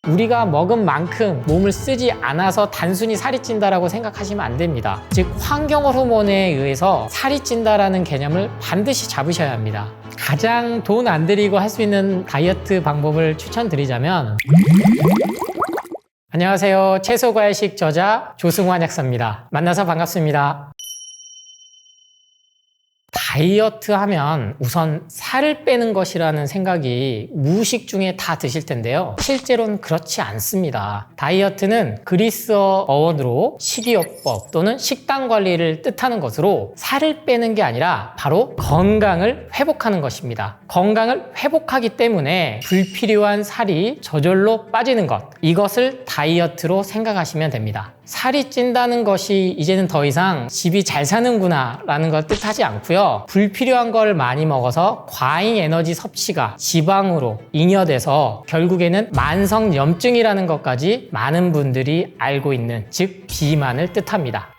우리가 먹은 만큼 몸을 쓰지 않아서 단순히 살이 찐다라고 생각하시면 안 됩니다. 즉 환경 호르몬에 의해서 살이 찐다라는 개념을 반드시 잡으셔야 합니다. 가장 돈 안 들이고 할 수 있는 다이어트 방법을 추천드리자면, 안녕하세요. 채소과일식 저자 조승환 약사입니다. 만나서 반갑습니다. 다이어트 하면 우선 살을 빼는 것이라는 생각이 무의식 중에 다 드실 텐데요. 실제로는 그렇지 않습니다. 다이어트는 그리스어 어원으로 식이요법 또는 식단 관리를 뜻하는 것으로 살을 빼는 게 아니라 바로 건강을 회복하는 것입니다. 건강을 회복하기 때문에 불필요한 살이 저절로 빠지는 것, 이것을 다이어트로 생각하시면 됩니다. 살이 찐다는 것이 이제는 더 이상 집이 잘 사는구나 라는 걸 뜻하지 않고요. 불필요한 걸 많이 먹어서 과잉 에너지 섭취가 지방으로 잉여돼서 결국에는 만성염증이라는 것까지 많은 분들이 알고 있는, 즉 비만을 뜻합니다.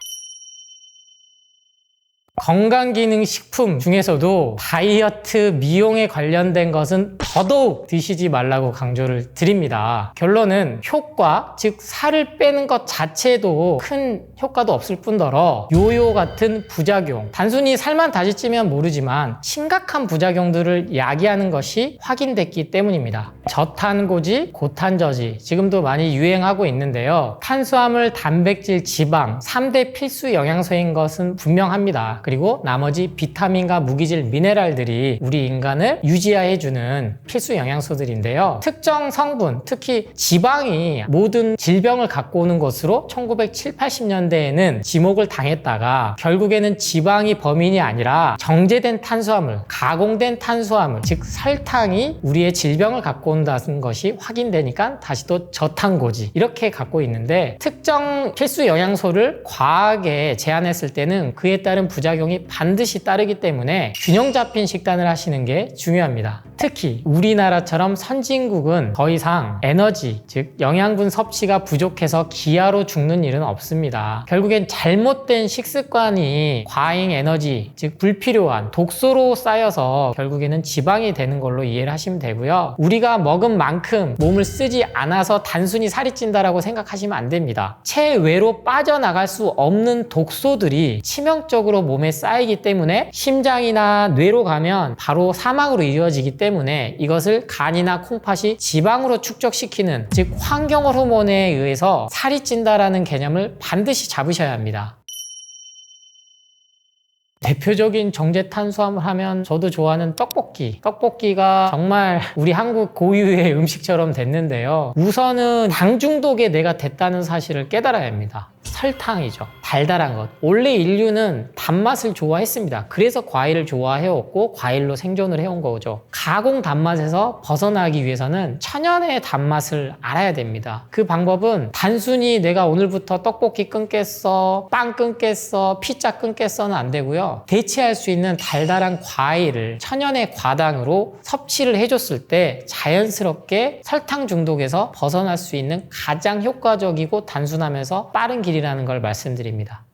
건강기능식품 중에서도 다이어트, 미용에 관련된 것은 더더욱 드시지 말라고 강조를 드립니다. 결론은 효과, 즉 살을 빼는 것 자체도 큰 효과도 없을 뿐더러 요요 같은 부작용, 단순히 살만 다시 찌면 모르지만 심각한 부작용들을 야기하는 것이 확인됐기 때문입니다. 저탄고지, 고탄저지, 지금도 많이 유행하고 있는데요. 탄수화물, 단백질, 지방 3대 필수 영양소인 것은 분명합니다. 그리고 나머지 비타민과 무기질, 미네랄들이 우리 인간을 유지해주는 필수 영양소들인데요. 특정 성분, 특히 지방이 모든 질병을 갖고 오는 것으로 1970, 80년대에는 지목을 당했다가 결국에는 지방이 범인이 아니라 정제된 탄수화물, 가공된 탄수화물, 즉 설탕이 우리의 질병을 갖고 온다는 것이 확인되니까 다시 또 저탄고지, 이렇게 갖고 있는데, 특정 필수 영양소를 과하게 제한했을 때는 그에 따른 부작용이 반드시 따르기 때문에 균형 잡힌 식단을 하시는 게 중요합니다. 특히 우리나라처럼 선진국은 더 이상 에너지, 즉 영양분 섭취가 부족해서 기아로 죽는 일은 없습니다. 결국엔 잘못된 식습관이 과잉 에너지, 즉 불필요한 독소로 쌓여서 결국에는 지방이 되는 걸로 이해를 하시면 되고요. 우리가 먹은 만큼 몸을 쓰지 않아서 단순히 살이 찐다라고 생각하시면 안 됩니다. 체외로 빠져나갈 수 없는 독소들이 치명적으로 몸에 쌓이기 때문에 심장이나 뇌로 가면 바로 사망으로 이어지기 때문에 이것을 간이나 콩팥이 지방으로 축적시키는, 즉 환경 호르몬에 의해서 살이 찐다라는 개념을 반드시 잡으셔야 합니다. 대표적인 정제 탄수화물 하면 저도 좋아하는 떡볶이. 떡볶이가 정말 우리 한국 고유의 음식처럼 됐는데요. 우선은 당 중독에 내가 됐다는 사실을 깨달아야 합니다. 설탕이죠. 달달한 것. 원래 인류는 단맛을 좋아했습니다. 그래서 과일을 좋아해왔고 과일로 생존을 해온 거죠. 가공 단맛에서 벗어나기 위해서는 천연의 단맛을 알아야 됩니다. 그 방법은 단순히 내가 오늘부터 떡볶이 끊겠어, 빵 끊겠어, 피자 끊겠어는 안 되고요. 대체할 수 있는 달달한 과일을 천연의 과당으로 섭취를 해줬을 때 자연스럽게 설탕 중독에서 벗어날 수 있는 가장 효과적이고 단순하면서 빠른 길이라는 걸 말씀드립니다.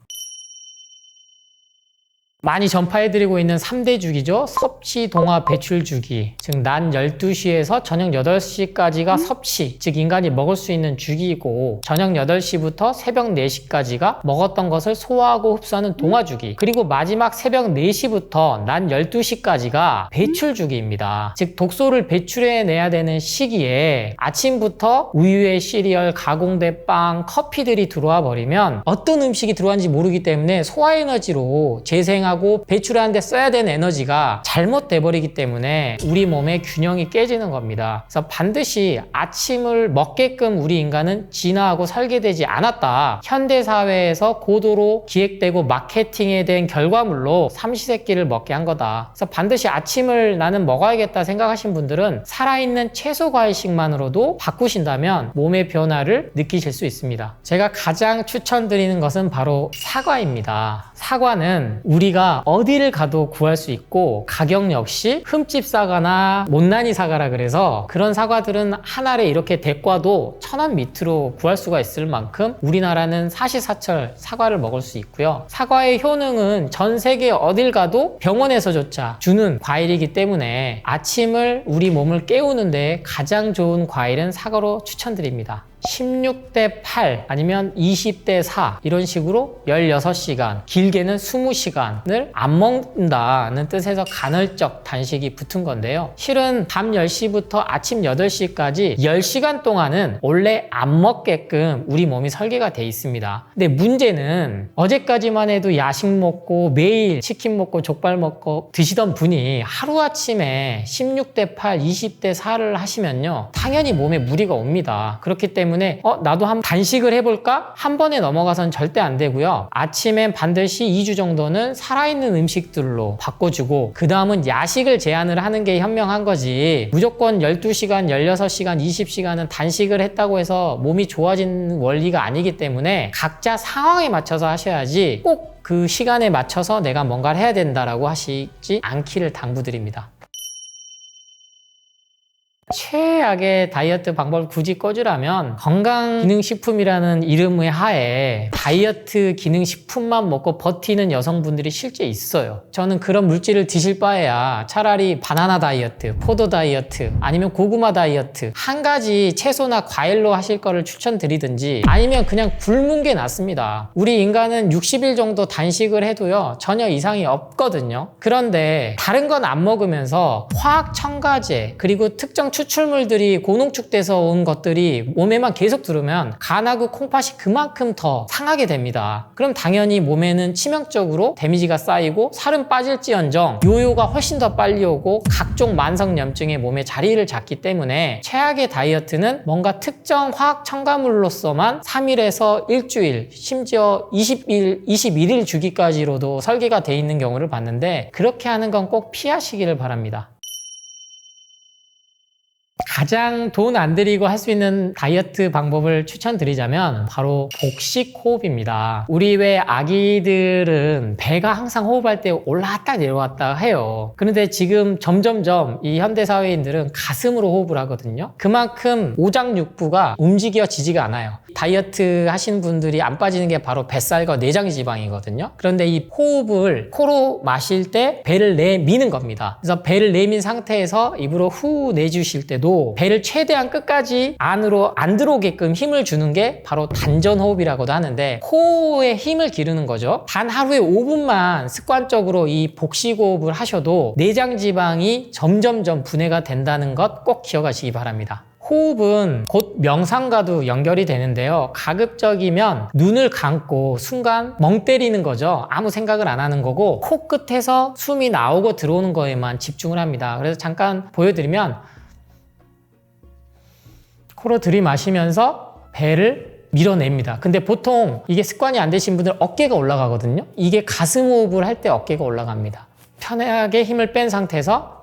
많이 전파해드리고 있는 3대 주기죠. 섭취, 동화, 배출 주기. 즉 낮 12시에서 저녁 8시까지가 섭취, 즉 인간이 먹을 수 있는 주기이고, 저녁 8시부터 새벽 4시까지가 먹었던 것을 소화하고 흡수하는 동화 주기, 그리고 마지막 새벽 4시부터 낮 12시까지가 배출 주기입니다. 즉 독소를 배출해내야 되는 시기에 아침부터 우유에 시리얼, 가공된 빵, 커피들이 들어와 버리면 어떤 음식이 들어왔는지 모르기 때문에 소화 에너지로 재생하고 배출하는 데 써야 되는 에너지가 잘못돼 버리기 때문에 우리 몸의 균형이 깨지는 겁니다. 그래서 반드시 아침을 먹게끔 우리 인간은 진화하고 설계되지 않았다. 현대사회에서 고도로 기획되고 마케팅에 된 결과물로 삼시세끼를 먹게 한 거다. 그래서 반드시 아침을 나는 먹어야겠다 생각하신 분들은 살아있는 채소 과일식만으로도 바꾸신다면 몸의 변화를 느끼실 수 있습니다. 제가 가장 추천드리는 것은 바로 사과입니다. 사과는 우리가 우리가 어디를 가도 구할 수 있고 가격 역시 흠집 사과나 못난이 사과라 그래서 그런 사과들은 한 알에 이렇게 대과도 1,000원 밑으로 구할 수가 있을 만큼 우리나라는 사시사철 사과를 먹을 수 있고요. 사과의 효능은 전 세계 어딜 가도 병원에서조차 주는 과일이기 때문에 아침을 우리 몸을 깨우는데 가장 좋은 과일은 사과로 추천드립니다. 16대 8 아니면 20대 4 이런 식으로 16시간 길게는 20시간을 안 먹는다는 뜻에서 간헐적 단식이 붙은 건데요. 실은 밤 10시부터 아침 8시까지 10시간 동안은 원래 안 먹게끔 우리 몸이 설계가 돼 있습니다. 근데 문제는 어제까지만 해도 야식 먹고 매일 치킨 먹고 족발 먹고 드시던 분이 하루아침에 16대 8, 20대 4를 하시면요. 당연히 몸에 무리가 옵니다. 그렇기 때문에 나도 한번 단식을 해볼까? 한 번에 넘어가선 절대 안 되고요. 아침엔 반드시 2주 정도는 살아있는 음식들로 바꿔주고 그 다음은 야식을 제한을 하는 게 현명한 거지 무조건 12시간, 16시간, 20시간은 단식을 했다고 해서 몸이 좋아지는 원리가 아니기 때문에 각자 상황에 맞춰서 하셔야지 꼭 그 시간에 맞춰서 내가 뭔가를 해야 된다라고 하시지 않기를 당부드립니다. 최악의 다이어트 방법을 굳이 꼽으라면 건강기능식품이라는 이름의 하에 다이어트 기능식품만 먹고 버티는 여성분들이 실제 있어요. 저는 그런 물질을 드실 바에야 차라리 바나나 다이어트, 포도 다이어트 아니면 고구마 다이어트 한 가지 채소나 과일로 하실 거를 추천드리든지 아니면 그냥 굶은 게 낫습니다. 우리 인간은 60일 정도 단식을 해도요 전혀 이상이 없거든요. 그런데 다른 건 안 먹으면서 화학 첨가제 그리고 특정 추출물들이 고농축돼서 온 것들이 몸에만 계속 들으면 간하고 콩팥이 그만큼 더 상하게 됩니다. 그럼 당연히 몸에는 치명적으로 데미지가 쌓이고 살은 빠질지언정 요요가 훨씬 더 빨리 오고 각종 만성염증의 몸에 자리를 잡기 때문에 최악의 다이어트는 뭔가 특정 화학 첨가물로서만 3일에서 일주일 심지어 20일, 21일 주기까지로도 설계가 돼 있는 경우를 봤는데 그렇게 하는 건 꼭 피하시기를 바랍니다. 가장 돈 안 들이고 할 수 있는 다이어트 방법을 추천드리자면 바로 복식 호흡입니다. 우리 왜 아기들은 배가 항상 호흡할 때 올라왔다 내려왔다 해요. 그런데 지금 점점점 이 현대사회인들은 가슴으로 호흡을 하거든요. 그만큼 오장육부가 움직여지지가 않아요. 다이어트 하시는 분들이 안 빠지는 게 바로 뱃살과 내장 지방이거든요. 그런데 이 호흡을 코로 마실 때 배를 내미는 겁니다. 그래서 배를 내민 상태에서 입으로 후 내주실 때도 배를 최대한 끝까지 안으로 안 들어오게끔 힘을 주는 게 바로 단전호흡이라고도 하는데 코에 힘을 기르는 거죠. 단 하루에 5분만 습관적으로 이 복식호흡을 하셔도 내장 지방이 점점점 분해가 된다는 것 꼭 기억하시기 바랍니다. 호흡은 곧 명상과도 연결이 되는데요. 가급적이면 눈을 감고 순간 멍 때리는 거죠. 아무 생각을 안 하는 거고 코끝에서 숨이 나오고 들어오는 거에만 집중을 합니다. 그래서 잠깐 보여드리면 코로 들이마시면서 배를 밀어냅니다. 근데 보통 이게 습관이 안 되신 분들 어깨가 올라가거든요. 이게 가슴 호흡을 할 때 어깨가 올라갑니다. 편하게 힘을 뺀 상태에서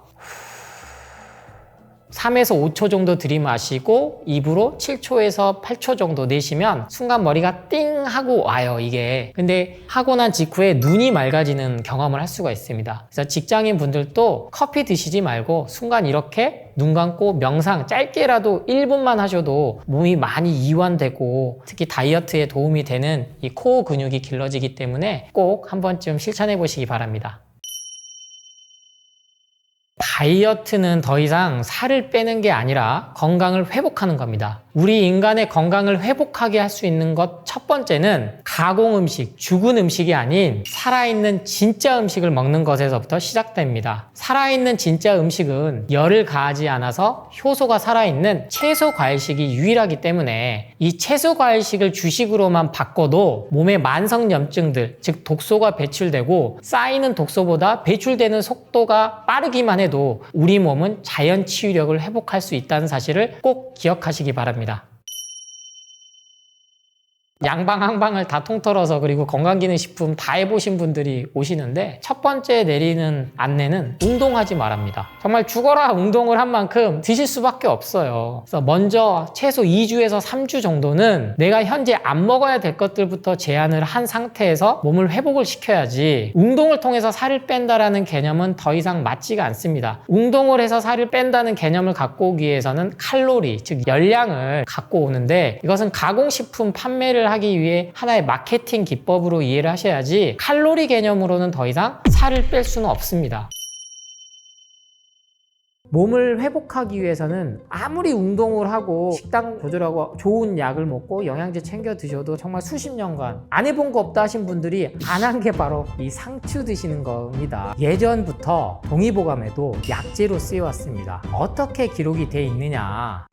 3에서 5초 정도 들이마시고 입으로 7초에서 8초 정도 내쉬면 순간 머리가 띵 하고 와요, 이게. 근데 하고 난 직후에 눈이 맑아지는 경험을 할 수가 있습니다. 그래서 직장인 분들도 커피 드시지 말고 순간 이렇게 눈 감고 명상 짧게라도 1분만 하셔도 몸이 많이 이완되고 특히 다이어트에 도움이 되는 이 코어 근육이 길러지기 때문에 꼭 한 번쯤 실천해 보시기 바랍니다. 다이어트는 더 이상 살을 빼는 게 아니라 건강을 회복하는 겁니다. 우리 인간의 건강을 회복하게 할 수 있는 것 첫 번째는 가공 음식, 죽은 음식이 아닌 살아있는 진짜 음식을 먹는 것에서부터 시작됩니다. 살아있는 진짜 음식은 열을 가하지 않아서 효소가 살아있는 채소 과일식이 유일하기 때문에 이 채소 과일식을 주식으로만 바꿔도 몸의 만성염증들, 즉 독소가 배출되고 쌓이는 독소보다 배출되는 속도가 빠르기만 해도 우리 몸은 자연 치유력을 회복할 수 있다는 사실을 꼭 기억하시기 바랍니다. 양방항방을 다 통틀어서 그리고 건강기능식품 다 해보신 분들이 오시는데 첫 번째 내리는 안내는 운동하지 말랍니다. 정말 죽어라 운동을 한 만큼 드실 수밖에 없어요. 그래서 먼저 최소 2주에서 3주 정도는 내가 현재 안 먹어야 될 것들부터 제한을 한 상태에서 몸을 회복을 시켜야지 운동을 통해서 살을 뺀다라는 개념은 더 이상 맞지가 않습니다. 운동을 해서 살을 뺀다는 개념을 갖고 오기 위해서는 칼로리, 즉 열량을 갖고 오는데 이것은 가공식품 판매를 하기 위해 하나의 마케팅 기법으로 이해를 하셔야지 칼로리 개념으로는 더 이상 살을 뺄 수는 없습니다. 몸을 회복하기 위해서는 아무리 운동을 하고 식단 조절하고 좋은 약을 먹고 영양제 챙겨 드셔도 정말 수십 년간 안 해본 거 없다 하신 분들이 안 한 게 바로 이 상추 드시는 겁니다. 예전부터 동의보감에도 약재로 쓰여왔습니다. 어떻게 기록이 돼 있느냐?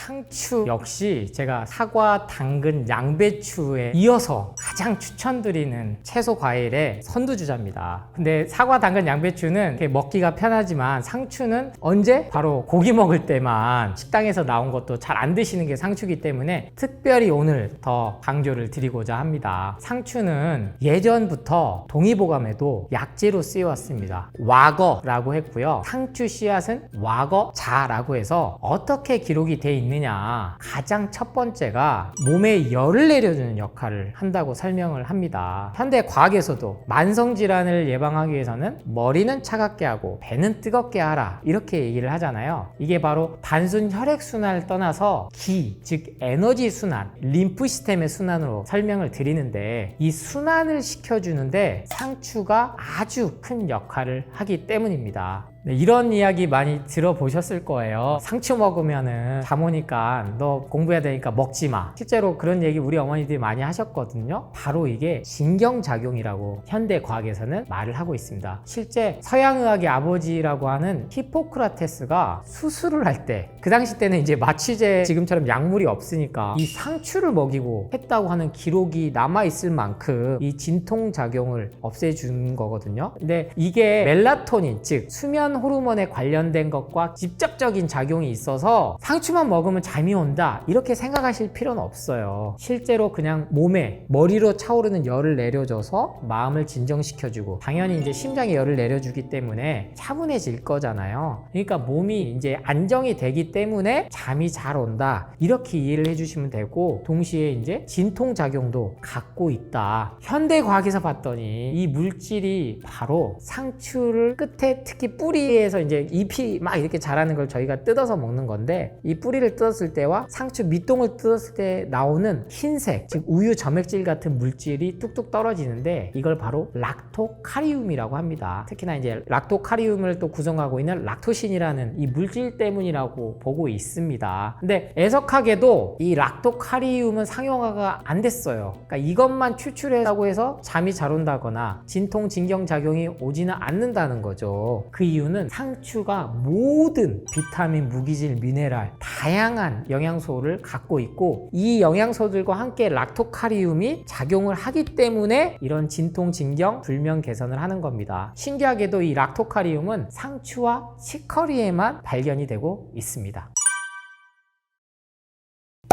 상추 역시 제가 사과, 당근, 양배추에 이어서 가장 추천드리는 채소 과일의 선두주자입니다. 근데 사과, 당근, 양배추는 먹기가 편하지만 상추는 언제? 바로 고기 먹을 때만 식당에서 나온 것도 잘 안 드시는 게 상추이기 때문에 특별히 오늘 더 강조를 드리고자 합니다. 상추는 예전부터 동의보감에도 약재로 쓰여왔습니다. 와거라고 했고요. 상추 씨앗은 와거자라고 해서 어떻게 기록이 돼 있느냐, 가장 첫 번째가 몸에 열을 내려주는 역할을 한다고 설명을 합니다. 현대 과학에서도 만성질환을 예방하기 위해서는 머리는 차갑게 하고 배는 뜨겁게 하라 이렇게 얘기를 하잖아요. 이게 바로 단순 혈액순환을 떠나서 기, 즉 에너지 순환, 림프 시스템의 순환으로 설명을 드리는데 이 순환을 시켜주는데 상추가 아주 큰 역할을 하기 때문입니다. 네, 이런 이야기 많이 들어보셨을 거예요. 상추 먹으면은 잠 오니까 너 공부해야 되니까 먹지 마. 실제로 그런 얘기 우리 어머니들이 많이 하셨거든요. 바로 이게 신경작용이라고 현대 과학에서는 말을 하고 있습니다. 실제 서양의학의 아버지라고 하는 히포크라테스가 수술을 할 때 그 당시 때는 이제 마취제 지금처럼 약물이 없으니까 이 상추를 먹이고 했다고 하는 기록이 남아있을 만큼 이 진통작용을 없애준 거거든요. 근데 이게 멜라토닌, 즉 수면 호르몬에 관련된 것과 직접적인 작용이 있어서 상추만 먹으면 잠이 온다 이렇게 생각하실 필요는 없어요. 실제로 그냥 몸에 머리로 차오르는 열을 내려줘서 마음을 진정시켜주고 당연히 이제 심장에 열을 내려주기 때문에 차분해질 거잖아요. 그러니까 몸이 이제 안정이 되기 때문에 잠이 잘 온다 이렇게 이해를 해주시면 되고 동시에 이제 진통작용도 갖고 있다. 현대 과학에서 봤더니 이 물질이 바로 상추를 끝에 특히 뿌리에서 이제 잎이 막 이렇게 자라는 걸 저희가 뜯어서 먹는 건데 이 뿌리를 뜯었을 때와 상추 밑동을 뜯었을 때 나오는 흰색, 즉 우유 점액질 같은 물질이 뚝뚝 떨어지는데 이걸 바로 락토카리움이라고 합니다. 특히나 이제 락토카리움을 또 구성하고 있는 락토신이라는 이 물질 때문이라고 보고 있습니다. 근데 애석하게도 이 락토카리움은 상용화가 안 됐어요. 그러니까 이것만 추출했다고 해서 잠이 잘 온다거나 진통, 진경작용이 오지는 않는다는 거죠. 그 이유는 상추가 모든 비타민, 무기질, 미네랄, 다양한 영양소를 갖고 있고 이 영양소들과 함께 락토카리움이 작용을 하기 때문에 이런 진통, 진경, 불면 개선을 하는 겁니다. 신기하게도 이 락토카리움은 상추와 치커리에만 발견이 되고 있습니다.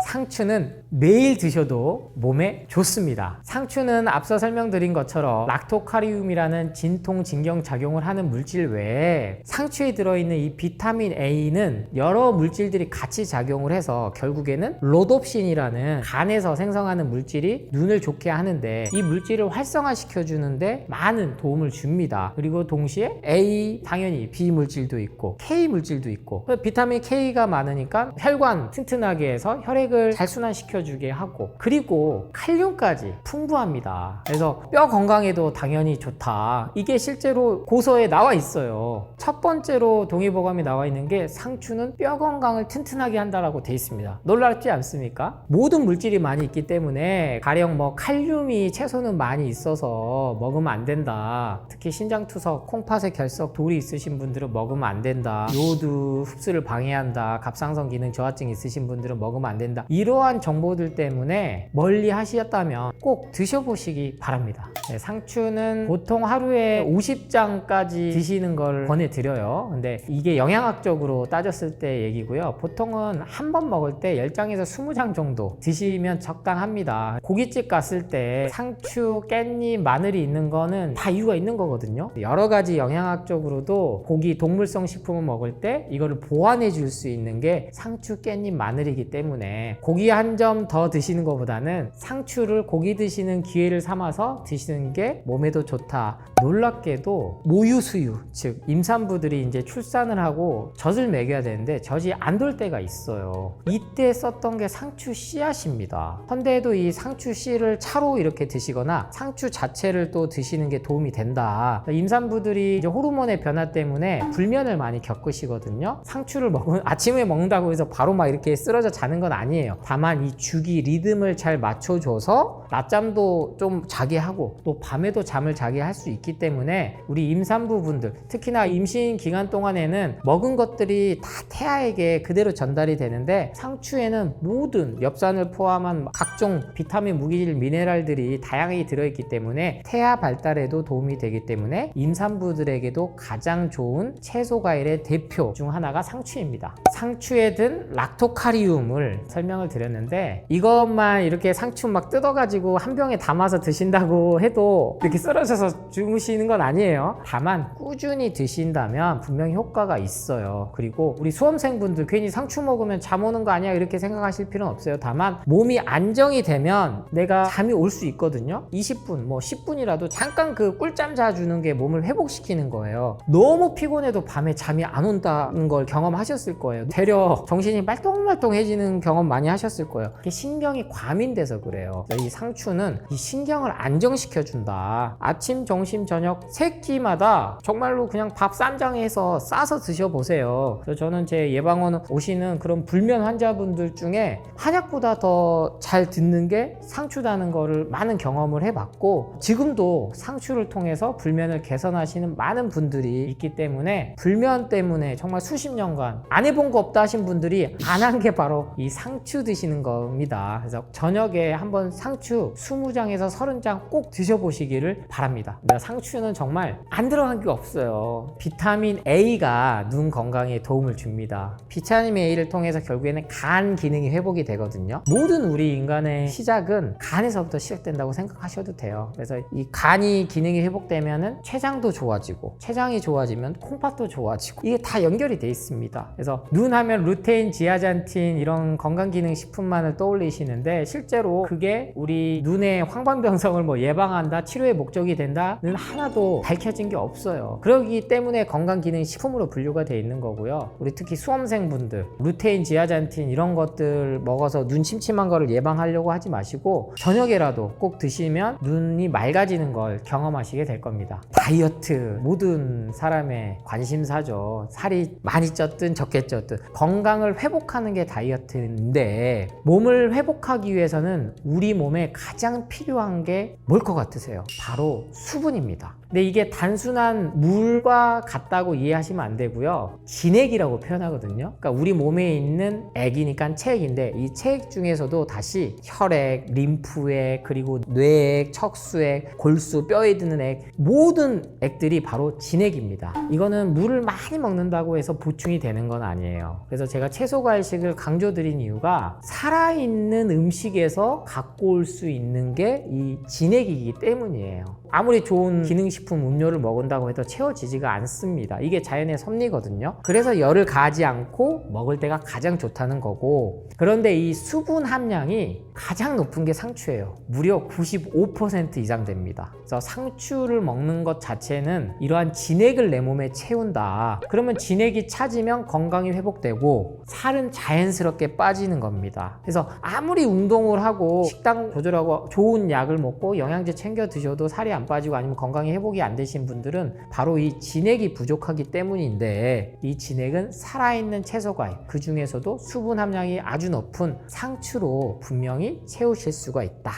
상추는 매일 드셔도 몸에 좋습니다. 상추는 앞서 설명드린 것처럼 락토카리움이라는 진통, 진경 작용을 하는 물질 외에 상추에 들어있는 이 비타민 A는 여러 물질들이 같이 작용을 해서 결국에는 로놉신이라는 간에서 생성하는 물질이 눈을 좋게 하는데 이 물질을 활성화시켜 주는데 많은 도움을 줍니다. 그리고 동시에 A, 당연히 B 물질도 있고 K 물질도 있고 비타민 K가 많으니까 혈관 튼튼하게 해서 혈액을 잘 순환시켜주게 하고 그리고 칼륨까지 풍부합니다. 그래서 뼈 건강에도 당연히 좋다. 이게 실제로 고서에 나와 있어요. 첫 번째로 동의보감이 나와 있는 게 상추는 뼈 건강을 튼튼하게 한다라고 돼 있습니다. 놀랍지 않습니까? 모든 물질이 많이 있기 때문에 가령 뭐 칼륨이 채소는 많이 있어서 먹으면 안 된다. 특히 신장투석, 콩팥에 결석, 돌이 있으신 분들은 먹으면 안 된다. 요오드 흡수를 방해한다. 갑상선 기능 저하증 있으신 분들은 먹으면 안 된다. 이러한 정보들 때문에 멀리 하셨다면 꼭 드셔보시기 바랍니다. 네, 상추는 보통 하루에 50장까지 드시는 걸 권해드려요. 근데 이게 영양학적으로 따졌을 때 얘기고요. 보통은 한 번 먹을 때 10장에서 20장 정도 드시면 적당합니다. 고깃집 갔을 때 상추, 깻잎, 마늘이 있는 거는 다 이유가 있는 거거든요. 여러 가지 영양학적으로도 고기, 동물성 식품을 먹을 때 이거를 보완해 줄 수 있는 게 상추, 깻잎, 마늘이기 때문에 고기 한 점 더 드시는 것보다는 상추를 고기 드시는 기회를 삼아서 드시는 게 몸에도 좋다. 놀랍게도 모유수유, 즉 임산부들이 이제 출산을 하고 젖을 먹여야 되는데 젖이 안 돌 때가 있어요. 이때 썼던 게 상추 씨앗입니다. 현대에도 이 상추 씨를 차로 이렇게 드시거나 상추 자체를 또 드시는 게 도움이 된다. 임산부들이 이제 호르몬의 변화 때문에 불면을 많이 겪으시거든요. 상추를 아침에 먹는다고 해서 바로 막 이렇게 쓰러져 자는 건 아니에요. 다만 이 주기 리듬을 잘 맞춰줘서 낮잠도 좀 자게 하고 또 밤에도 잠을 자게 할 수 있기 때문에 우리 임산부분들, 특히나 임신 기간 동안에는 먹은 것들이 다 태아에게 그대로 전달이 되는데 상추에는 모든 엽산을 포함한 각종 비타민, 무기질, 미네랄들이 다양하게 들어있기 때문에 태아 발달에도 도움이 되기 때문에 임산부들에게도 가장 좋은 채소 과일의 대표 중 하나가 상추입니다. 상추에 든 락토카리움을 설명을 드렸는데 이것만 이렇게 상추 막 뜯어가지고 한 병에 담아서 드신다고 해도 이렇게 쓰러져서 주무시는 건 아니에요. 다만 꾸준히 드신다면 분명히 효과가 있어요. 그리고 우리 수험생분들 괜히 상추 먹으면 잠 오는 거 아니야 이렇게 생각하실 필요는 없어요. 다만 몸이 안정이 되면 내가 잠이 올 수 있거든요. 20분, 뭐 10분이라도 잠깐 그 꿀잠 자주는 게 몸을 회복시키는 거예요. 너무 피곤해도 밤에 잠이 안 온다는 걸 경험하셨을 거예요. 되려 정신이 말똥말똥해지는 경험 많이 하셨을 거예요. 그게 신경이 과민돼서 그래요. 이 상추는 이 신경을 안정시켜준다. 아침, 점심, 저녁 세 끼마다 정말로 그냥 밥 쌈장에서 싸서 드셔보세요. 그래서 저는 제 예방원 오시는 그런 불면 환자분들 중에 한약보다 더 잘 듣는 게 상추다는 거를 많은 경험을 해봤고 지금도 상추를 통해서 불면을 개선하시는 많은 분들이 있기 때문에 불면 때문에 정말 수십 년간 안 해본 거 없다 하신 분들이 안 한 게 바로 이 상추 드시는 겁니다. 그래서 저녁에 한번 상추 20장에서 30장 꼭 드셔보시기를 바랍니다. 상추는 정말 안 들어간 게 없어요. 비타민 A가 눈 건강에 도움을 줍니다. 비타민 A를 통해서 결국에는 간 기능이 회복이 되거든요. 모든 우리 인간의 시작은 간에서부터 시작된다고 생각하셔도 돼요. 그래서 이 간이 기능이 회복되면은 췌장도 좋아지고 췌장이 좋아지면 콩팥도 좋아지고 이게 다 연결이 돼 있습니다. 그래서 눈 하면 루테인, 지아잔틴 이런 건강기능식품만을 떠올리시는데 실제로 그게 우리 눈의 황반변성을 뭐 예방한다, 치료의 목적이 된다는 하나도 밝혀진 게 없어요. 그렇기 때문에 건강기능식품으로 분류가 돼 있는 거고요. 우리 특히 수험생분들 루테인, 지아잔틴 이런 것들 먹어서 눈 침침한 거를 예방하려고 하지 마시고 저녁에라도 꼭 드시면 눈이 맑아지는 걸 경험하시게 될 겁니다. 다이어트 모든 사람의 관심사죠. 살이 많이 쪘든 적게 쪘든 건강을 회복하는 게 다이어트인데 몸을 회복하기 위해서는 우리 몸에 가장 필요한 게 뭘 것 같으세요? 바로 수분입니다. 근데 이게 단순한 물과 같다고 이해하시면 안 되고요. 진액이라고 표현하거든요. 그러니까 우리 몸에 있는 액이니까 체액인데 이 체액 중에서도 다시 혈액, 림프액, 그리고 뇌액, 척수액, 골수, 뼈에 드는 액 모든 액들이 바로 진액입니다. 이거는 물을 많이 먹는다고 해서 보충이 되는 건 아니에요. 그래서 제가 채소과일식을 강조드린 이유가 살아있는 음식에서 갖고 올 수 있는 게 이 진액이기 때문이에요. 아무리 좋은 기능식품 음료를 먹은다고 해도 채워지지가 않습니다. 이게 자연의 섭리거든요. 그래서 열을 가하지 않고 먹을 때가 가장 좋다는 거고 그런데 이 수분 함량이 가장 높은 게 상추예요. 무려 95% 이상 됩니다. 그래서 상추를 먹는 것 자체는 이러한 진액을 내 몸에 채운다. 그러면 진액이 차지면 건강이 회복되고 살은 자연스럽게 빠지는 겁니다. 그래서 아무리 운동을 하고 식단 조절하고 좋은 약을 먹고 영양제 챙겨 드셔도 살이 안 빠지고 아니면 건강이 회복이 안 되신 분들은 바로 이 진액이 부족하기 때문인데 이 진액은 살아있는 채소과일 그 중에서도 수분 함량이 아주 높은 상추로 분명히 채우실 수가 있다.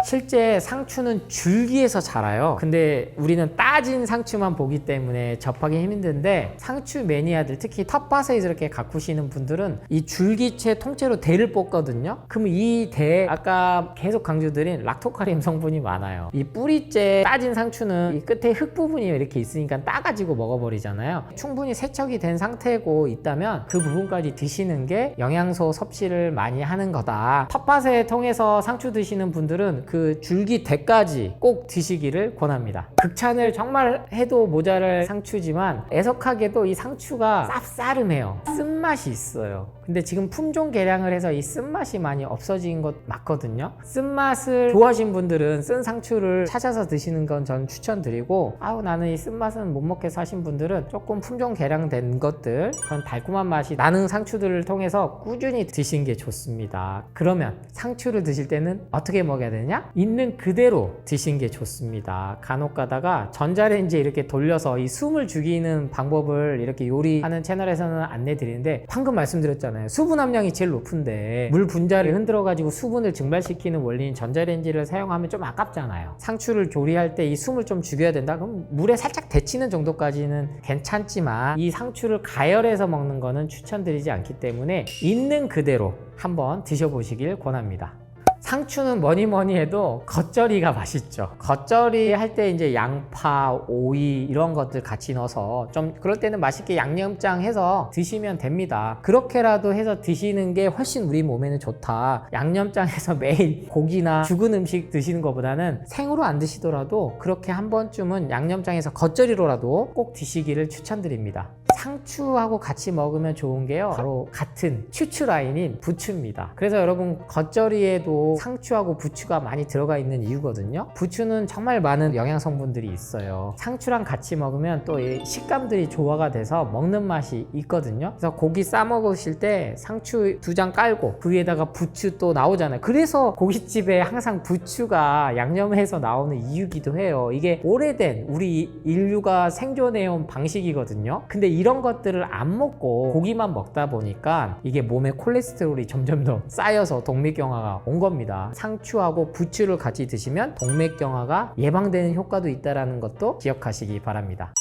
실제 상추는 줄기에서 자라요. 근데 우리는 따진 상추만 보기 때문에 접하기 힘든데 상추 매니아들, 특히 텃밭에 이렇게 가꾸시는 분들은 이 줄기채 통째로 대를 뽑거든요. 그럼 이 대, 아까 계속 강조드린 락토카리움 성분이 많아요. 이 뿌리째 따진 상추는 이 끝에 흙 부분이 이렇게 있으니까 따가지고 먹어버리잖아요. 충분히 세척이 된 상태고 있다면 그 부분까지 드시는 게 영양소 섭취를 많이 하는 거다. 텃밭에 통해서 상추 드시는 분들은 그 줄기 대까지 꼭 드시기를 권합니다. 극찬을 정말 해도 모자랄 상추지만 애석하게도 이 상추가 쌉싸름해요. 쓴맛이 있어요. 근데 지금 품종 개량을 해서 이 쓴맛이 많이 없어진 것 맞거든요. 쓴맛을 좋아하시는 분들은 쓴 상추를 찾아서 드시는 건 전 추천드리고, 나는 이 쓴맛은 못 먹겠어 하신 분들은 조금 품종 개량된 것들, 그런 달콤한 맛이 나는 상추들을 통해서 꾸준히 드시는 게 좋습니다. 그러면 상추를 드실 때는 어떻게 먹어야 되냐? 있는 그대로 드시는 게 좋습니다. 간혹 가다가 전자레인지에 이렇게 돌려서 이 숨을 죽이는 방법을 이렇게 요리하는 채널에서는 안내 드리는데, 방금 말씀드렸잖아요. 수분 함량이 제일 높은데 물 분자를 흔들어 가지고 수분을 증발시키는 원리인 전자레인지를 사용하면 좀 아깝잖아요. 상추를 조리할 때 이 숨을 좀 죽여야 된다? 그럼 물에 살짝 데치는 정도까지는 괜찮지만 이 상추를 가열해서 먹는 거는 추천드리지 않기 때문에 있는 그대로 한번 드셔보시길 권합니다. 상추는 뭐니 해도 겉절이가 맛있죠. 겉절이 할 때 이제 양파, 오이 이런 것들 같이 넣어서 좀 그럴 때는 맛있게 양념장 해서 드시면 됩니다. 그렇게라도 해서 드시는 게 훨씬 우리 몸에는 좋다. 양념장 해서 매일 고기나 죽은 음식 드시는 것보다는 생으로 안 드시더라도 그렇게 한 번쯤은 양념장에서 겉절이로라도 꼭 드시기를 추천드립니다. 상추하고 같이 먹으면 좋은 게요, 바로 같은 추추 라인인 부추입니다. 그래서 여러분 겉절이에도 상추하고 부추가 많이 들어가 있는 이유거든요. 부추는 정말 많은 영양 성분들이 있어요. 상추랑 같이 먹으면 또 이 식감들이 조화가 돼서 먹는 맛이 있거든요. 그래서 고기 싸 먹으실 때 상추 2장 깔고 그 위에다가 부추 또 나오잖아요. 그래서 고깃집에 항상 부추가 양념해서 나오는 이유기도 해요. 이게 오래된 우리 인류가 생존해온 방식이거든요. 근데 이런 것들을 안 먹고 고기만 먹다 보니까 이게 몸에 콜레스테롤이 점점 더 쌓여서 동맥경화가 온 겁니다. 상추하고 부추를 같이 드시면 동맥경화가 예방되는 효과도 있다는 것도 기억하시기 바랍니다.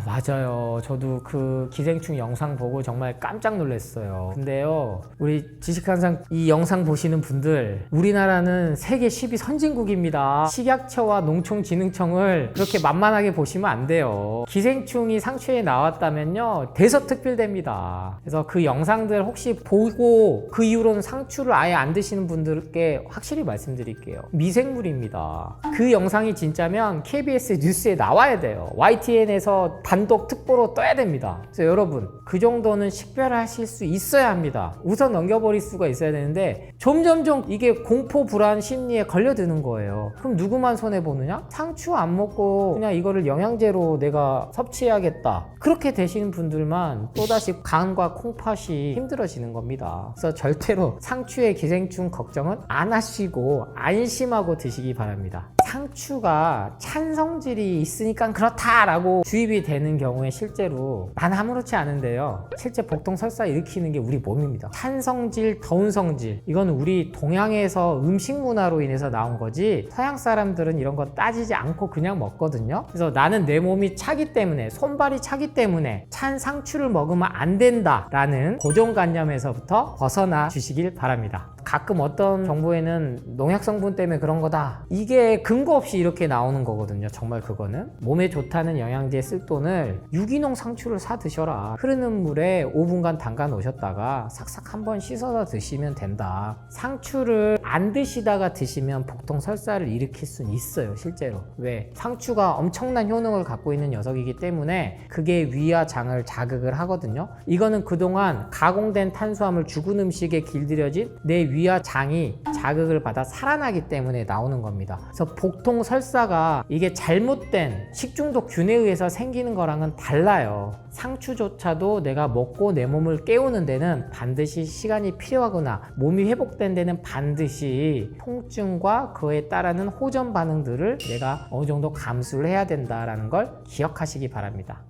맞아요. 저도 그 기생충 영상 보고 정말 깜짝 놀랐어요. 근데요, 우리 지식한상 이 영상 보시는 분들, 우리나라는 세계 10위 선진국입니다. 식약처와 농촌진흥청을 그렇게 만만하게 보시면 안 돼요. 기생충이 상추에 나왔다면요, 대서특필됩니다. 그래서 그 영상들 혹시 보고 그 이후로는 상추를 아예 안 드시는 분들께 확실히 말씀드릴게요. 미생물입니다. 그 영상이 진짜면 KBS 뉴스에 나와야 돼요. YTN에서 단독 특보로 떠야 됩니다. 그래서 여러분, 그 정도는 식별하실 수 있어야 합니다. 우선 넘겨버릴 수가 있어야 되는데 점점점 이게 공포 불안 심리에 걸려드는 거예요. 그럼 누구만 손해보느냐? 상추 안 먹고 그냥 이거를 영양제로 내가 섭취해야겠다, 그렇게 되시는 분들만 또다시 간과 콩팥이 힘들어지는 겁니다. 그래서 절대로 상추의 기생충 걱정은 안 하시고 안심하고 드시기 바랍니다. 상추가 찬성질이 있으니까 그렇다라고 주입이 되는 경우에 실제로 난 아무렇지 않은데요, 실제 복통 설사 일으키는 게 우리 몸입니다. 찬성질, 더운 성질, 이거는 우리 동양에서 음식 문화로 인해서 나온 거지 서양 사람들은 이런 거 따지지 않고 그냥 먹거든요. 그래서 나는 내 몸이 차기 때문에, 손발이 차기 때문에 찬 상추를 먹으면 안 된다라는 고정관념에서부터 벗어나 주시길 바랍니다. 가끔 어떤 정보에는 농약 성분 때문에 그런 거다, 이게 근거 없이 이렇게 나오는 거거든요. 정말 그거는 몸에 좋다는 영양제 쓸 돈을 유기농 상추를 사 드셔라. 흐르는 물에 5분간 담가 놓으셨다가 싹싹 한번 씻어서 드시면 된다. 상추를 안 드시다가 드시면 복통 설사를 일으킬 수는 있어요, 실제로. 왜? 상추가 엄청난 효능을 갖고 있는 녀석이기 때문에 그게 위와 장을 자극을 하거든요. 이거는 그동안 가공된 탄수화물, 죽은 음식에 길들여진 내 위와 장이 자극을 받아 살아나기 때문에 나오는 겁니다. 그래서 복통 설사가 이게 잘못된 식중독 균에 의해서 생기는 거랑은 달라요. 상추조차도 내가 먹고 내 몸을 깨우는 데는 반드시 시간이 필요하거나 몸이 회복된 데는 반드시 통증과 그에 따르는 호전 반응들을 내가 어느 정도 감수를 해야 된다는 걸 기억하시기 바랍니다.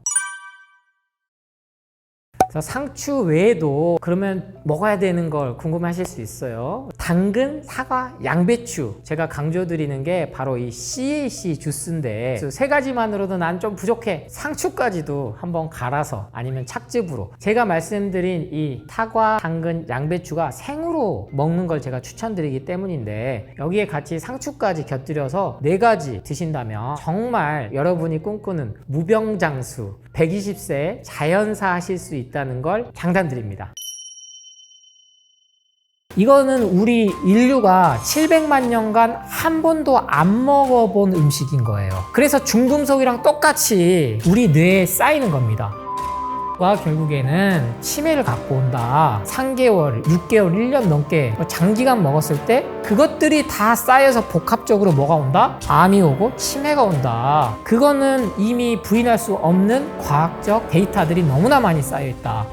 그래서 상추 외에도 그러면 먹어야 되는 걸 궁금하실 수 있어요. 당근, 사과, 양배추. 제가 강조드리는 게 바로 이 CAC 주스인데 세 가지만으로도 난 좀 부족해. 상추까지도 한번 갈아서 아니면 착즙으로. 제가 말씀드린 이 사과, 당근, 양배추가 생으로 먹는 걸 제가 추천드리기 때문인데 여기에 같이 상추까지 곁들여서 4가지 드신다면 정말 여러분이 꿈꾸는 무병장수 120세 자연사 하실 수 있다는 걸 장담드립니다. 이거는 우리 인류가 700만 년간 한 번도 안 먹어본 음식인 거예요. 그래서 중금속이랑 똑같이 우리 뇌에 쌓이는 겁니다. 와 결국에는 치매를 갖고 온다. 3개월, 6개월, 1년 넘게 장기간 먹었을 때 그것들이 다 쌓여서 복합적으로 뭐가 온다? 암이 오고 치매가 온다. 그거는 이미 부인할 수 없는 과학적 데이터들이 너무나 많이 쌓여 있다.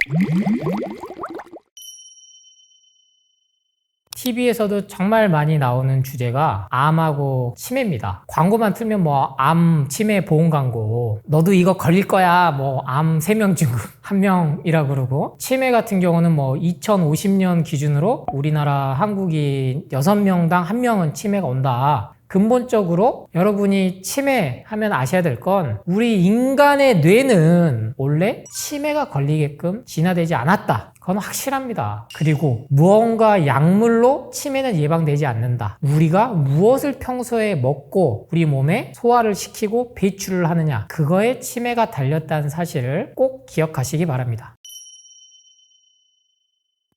TV에서도 정말 많이 나오는 주제가 암하고 치매입니다. 광고만 틀면 뭐 암 치매 보험 광고, 너도 이거 걸릴 거야, 뭐 암 3명 중 1명이라 그러고, 치매 같은 경우는 뭐 2050년 기준으로 우리나라 한국인 6명당 1명은 치매가 온다. 근본적으로 여러분이 치매하면 아셔야 될 건 우리 인간의 뇌는 원래 치매가 걸리게끔 진화되지 않았다. 그건 확실합니다. 그리고 무언가 약물로 치매는 예방되지 않는다. 우리가 무엇을 평소에 먹고 우리 몸에 소화를 시키고 배출을 하느냐, 그거에 치매가 달렸다는 사실을 꼭 기억하시기 바랍니다.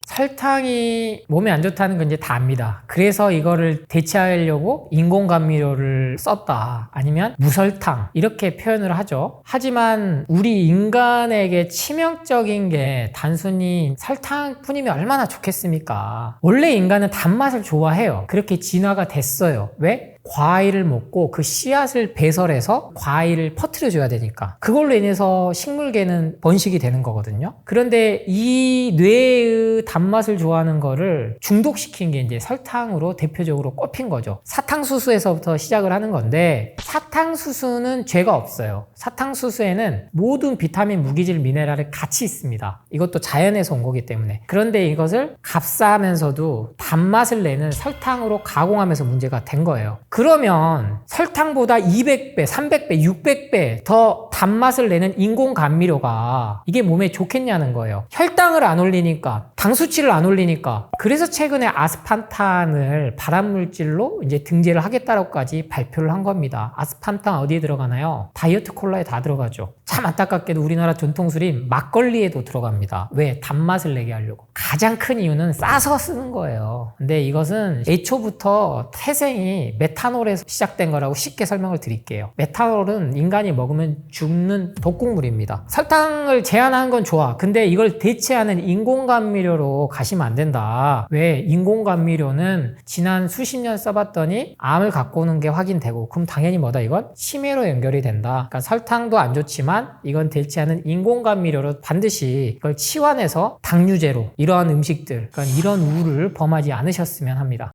설탕이 몸에 안 좋다는 건 이제 다 압니다. 그래서 이거를 대체하려고 인공감미료를 썼다. 아니면 무설탕 이렇게 표현을 하죠. 하지만 우리 인간에게 치명적인 게 단순히 설탕뿐이면 얼마나 좋겠습니까? 원래 인간은 단맛을 좋아해요. 그렇게 진화가 됐어요. 왜? 과일을 먹고 그 씨앗을 배설해서 과일을 퍼뜨려줘야 되니까. 그걸로 인해서 식물계는 번식이 되는 거거든요. 그런데 이 뇌의 단맛을 좋아하는 거를 중독시킨 게 이제 설탕으로 대표적으로 꼽힌 거죠. 사탕수수에서부터 시작을 하는 건데, 사탕수수는 죄가 없어요. 사탕수수에는 모든 비타민, 무기질, 미네랄이 같이 있습니다. 이것도 자연에서 온 거기 때문에. 그런데 이것을 값싸면서도 단맛을 내는 설탕으로 가공하면서 문제가 된 거예요. 그러면 설탕보다 200배, 300배, 600배 더 단맛을 내는 인공감미료가 이게 몸에 좋겠냐는 거예요. 혈당을 안 올리니까, 당 수치를 안 올리니까. 그래서 최근에 아스판탄을 발암물질로 이제 등재를 하겠다고까지 발표를 한 겁니다. 아스판탄 어디에 들어가나요? 다이어트 콜라에 다 들어가죠. 참 안타깝게도 우리나라 전통술인 막걸리에도 들어갑니다. 왜? 단맛을 내게 하려고. 가장 큰 이유는 싸서 쓰는 거예요. 근데 이것은 애초부터 태생이 메탄올에서 시작된 거라고 쉽게 설명을 드릴게요. 메탄올은 인간이 먹으면 죽는 독극물입니다. 설탕을 제한한 건 좋아. 근데 이걸 대체하는 인공감미료로 가시면 안 된다. 왜? 인공감미료는 지난 수십 년 써봤더니 암을 갖고 오는 게 확인되고, 그럼 당연히 뭐다? 이건 치매로 연결이 된다. 그러니까 설탕도 안 좋지만 이건 대체하는 인공감미료로 반드시 이걸 치환해서 당류제로 이러한 음식들, 그러니까 이런 우를 범하지 않으셨으면 합니다.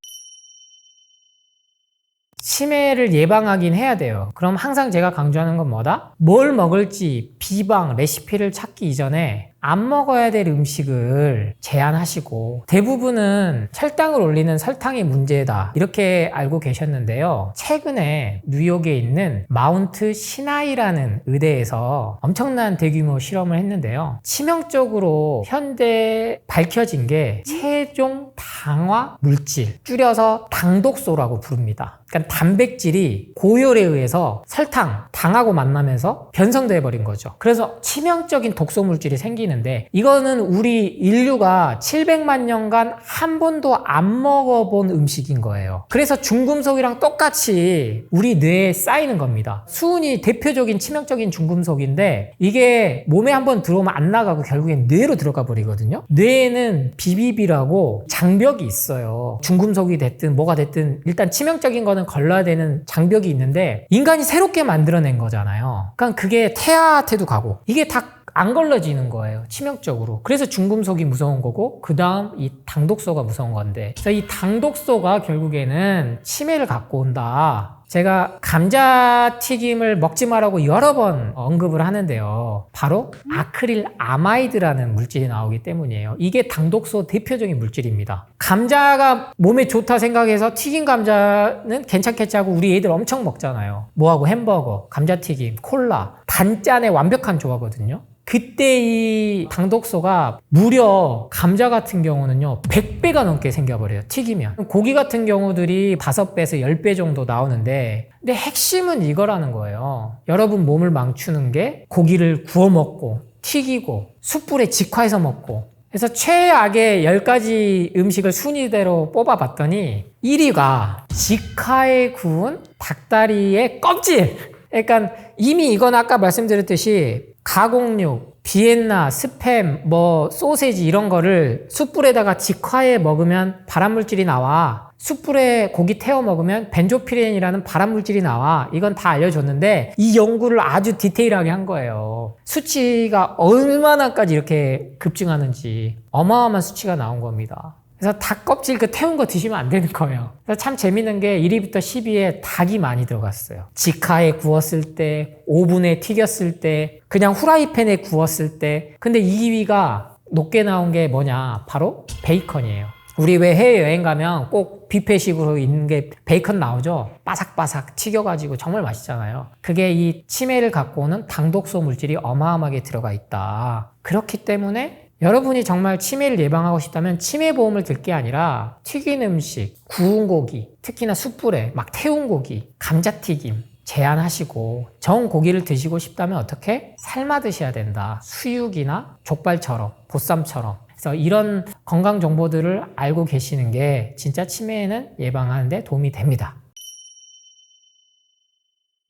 치매를 예방하긴 해야 돼요. 그럼 항상 제가 강조하는 건 뭐다? 뭘 먹을지 비방, 레시피를 찾기 이전에 안 먹어야 될 음식을 제한하시고, 대부분은 혈당을 올리는 설탕이 문제다 이렇게 알고 계셨는데요. 최근에 뉴욕에 있는 마운트 시나이라는 의대에서 엄청난 대규모 실험을 했는데요. 치명적으로 현대 밝혀진 게 체중 당화 물질, 줄여서 당독소라고 부릅니다. 그러니까 단백질이 고열에 의해서 설탕, 당하고 만나면서 변성돼 버린 거죠. 그래서 치명적인 독소 물질이 생기는데, 이거는 우리 인류가 700만 년간 한 번도 안 먹어본 음식인 거예요. 그래서 중금속이랑 똑같이 우리 뇌에 쌓이는 겁니다. 수은이 대표적인 치명적인 중금속인데, 이게 몸에 한번 들어오면 안 나가고 결국엔 뇌로 들어가 버리거든요. 뇌에는 BBB라고 장벽이 있어요. 중금속이 됐든 뭐가 됐든 일단 치명적인 거는 걸러야 되는 장벽이 있는데, 인간이 새롭게 만들어낸 거잖아요. 그러니까 그게 태아한테도 가고, 이게 다 안 걸러지는 거예요, 치명적으로. 그래서 중금속이 무서운 거고, 그 다음 이 당독소가 무서운 건데, 그래서 이 당독소가 결국에는 치매를 갖고 온다. 제가 감자튀김을 먹지 말라고 여러 번 언급을 하는데요. 바로 아크릴아마이드라는 물질이 나오기 때문이에요. 이게 당독소 대표적인 물질입니다. 감자가 몸에 좋다 생각해서 튀긴 감자는 괜찮겠지 하고 우리 애들 엄청 먹잖아요. 뭐하고 햄버거, 감자튀김, 콜라, 단짠의 완벽한 조화거든요. 그때 이 당독소가 무려 감자 같은 경우는요 100배가 넘게 생겨버려요. 튀기면. 고기 같은 경우들이 5배에서 10배 정도 나오는데, 근데 핵심은 이거라는 거예요. 여러분 몸을 망치는 게 고기를 구워 먹고 튀기고 숯불에 직화해서 먹고, 그래서 최악의 10가지 음식을 순위대로 뽑아봤더니 1위가 직화에 구운 닭다리의 껍질. 그러니까 이미 이건 아까 말씀드렸듯이 가공육, 비엔나, 스팸, 소세지 이런 거를 숯불에다가 직화해 먹으면 발암물질이 나와. 숯불에 고기 태워 먹으면 벤조피렌이라는 발암물질이 나와. 이건 다 알려줬는데 이 연구를 아주 디테일하게 한 거예요. 수치가 얼마나까지 이렇게 급증하는지 어마어마한 수치가 나온 겁니다. 그래서 닭 껍질 태운 거 드시면 안 되는 거예요. 그래서 참 재밌는 게 1위부터 10위에 닭이 많이 들어갔어요. 직화에 구웠을 때, 오븐에 튀겼을 때, 그냥 후라이팬에 구웠을 때. 근데 2위가 높게 나온 게 뭐냐? 바로 베이컨이에요. 우리 왜 해외여행 가면 꼭 뷔페식으로 있는 게 베이컨 나오죠? 바삭바삭 튀겨가지고 정말 맛있잖아요. 그게 이 치매를 갖고 오는 당독소 물질이 어마어마하게 들어가 있다. 그렇기 때문에 여러분이 정말 치매를 예방하고 싶다면 치매보험을 들 게 아니라 튀긴 음식, 구운 고기, 특히나 숯불에 막 태운 고기, 감자튀김 제한하시고 정 고기를 드시고 싶다면 어떻게? 삶아 드셔야 된다. 수육이나 족발처럼, 보쌈처럼. 그래서 이런 건강 정보들을 알고 계시는 게 진짜 치매는 예방하는 데 도움이 됩니다.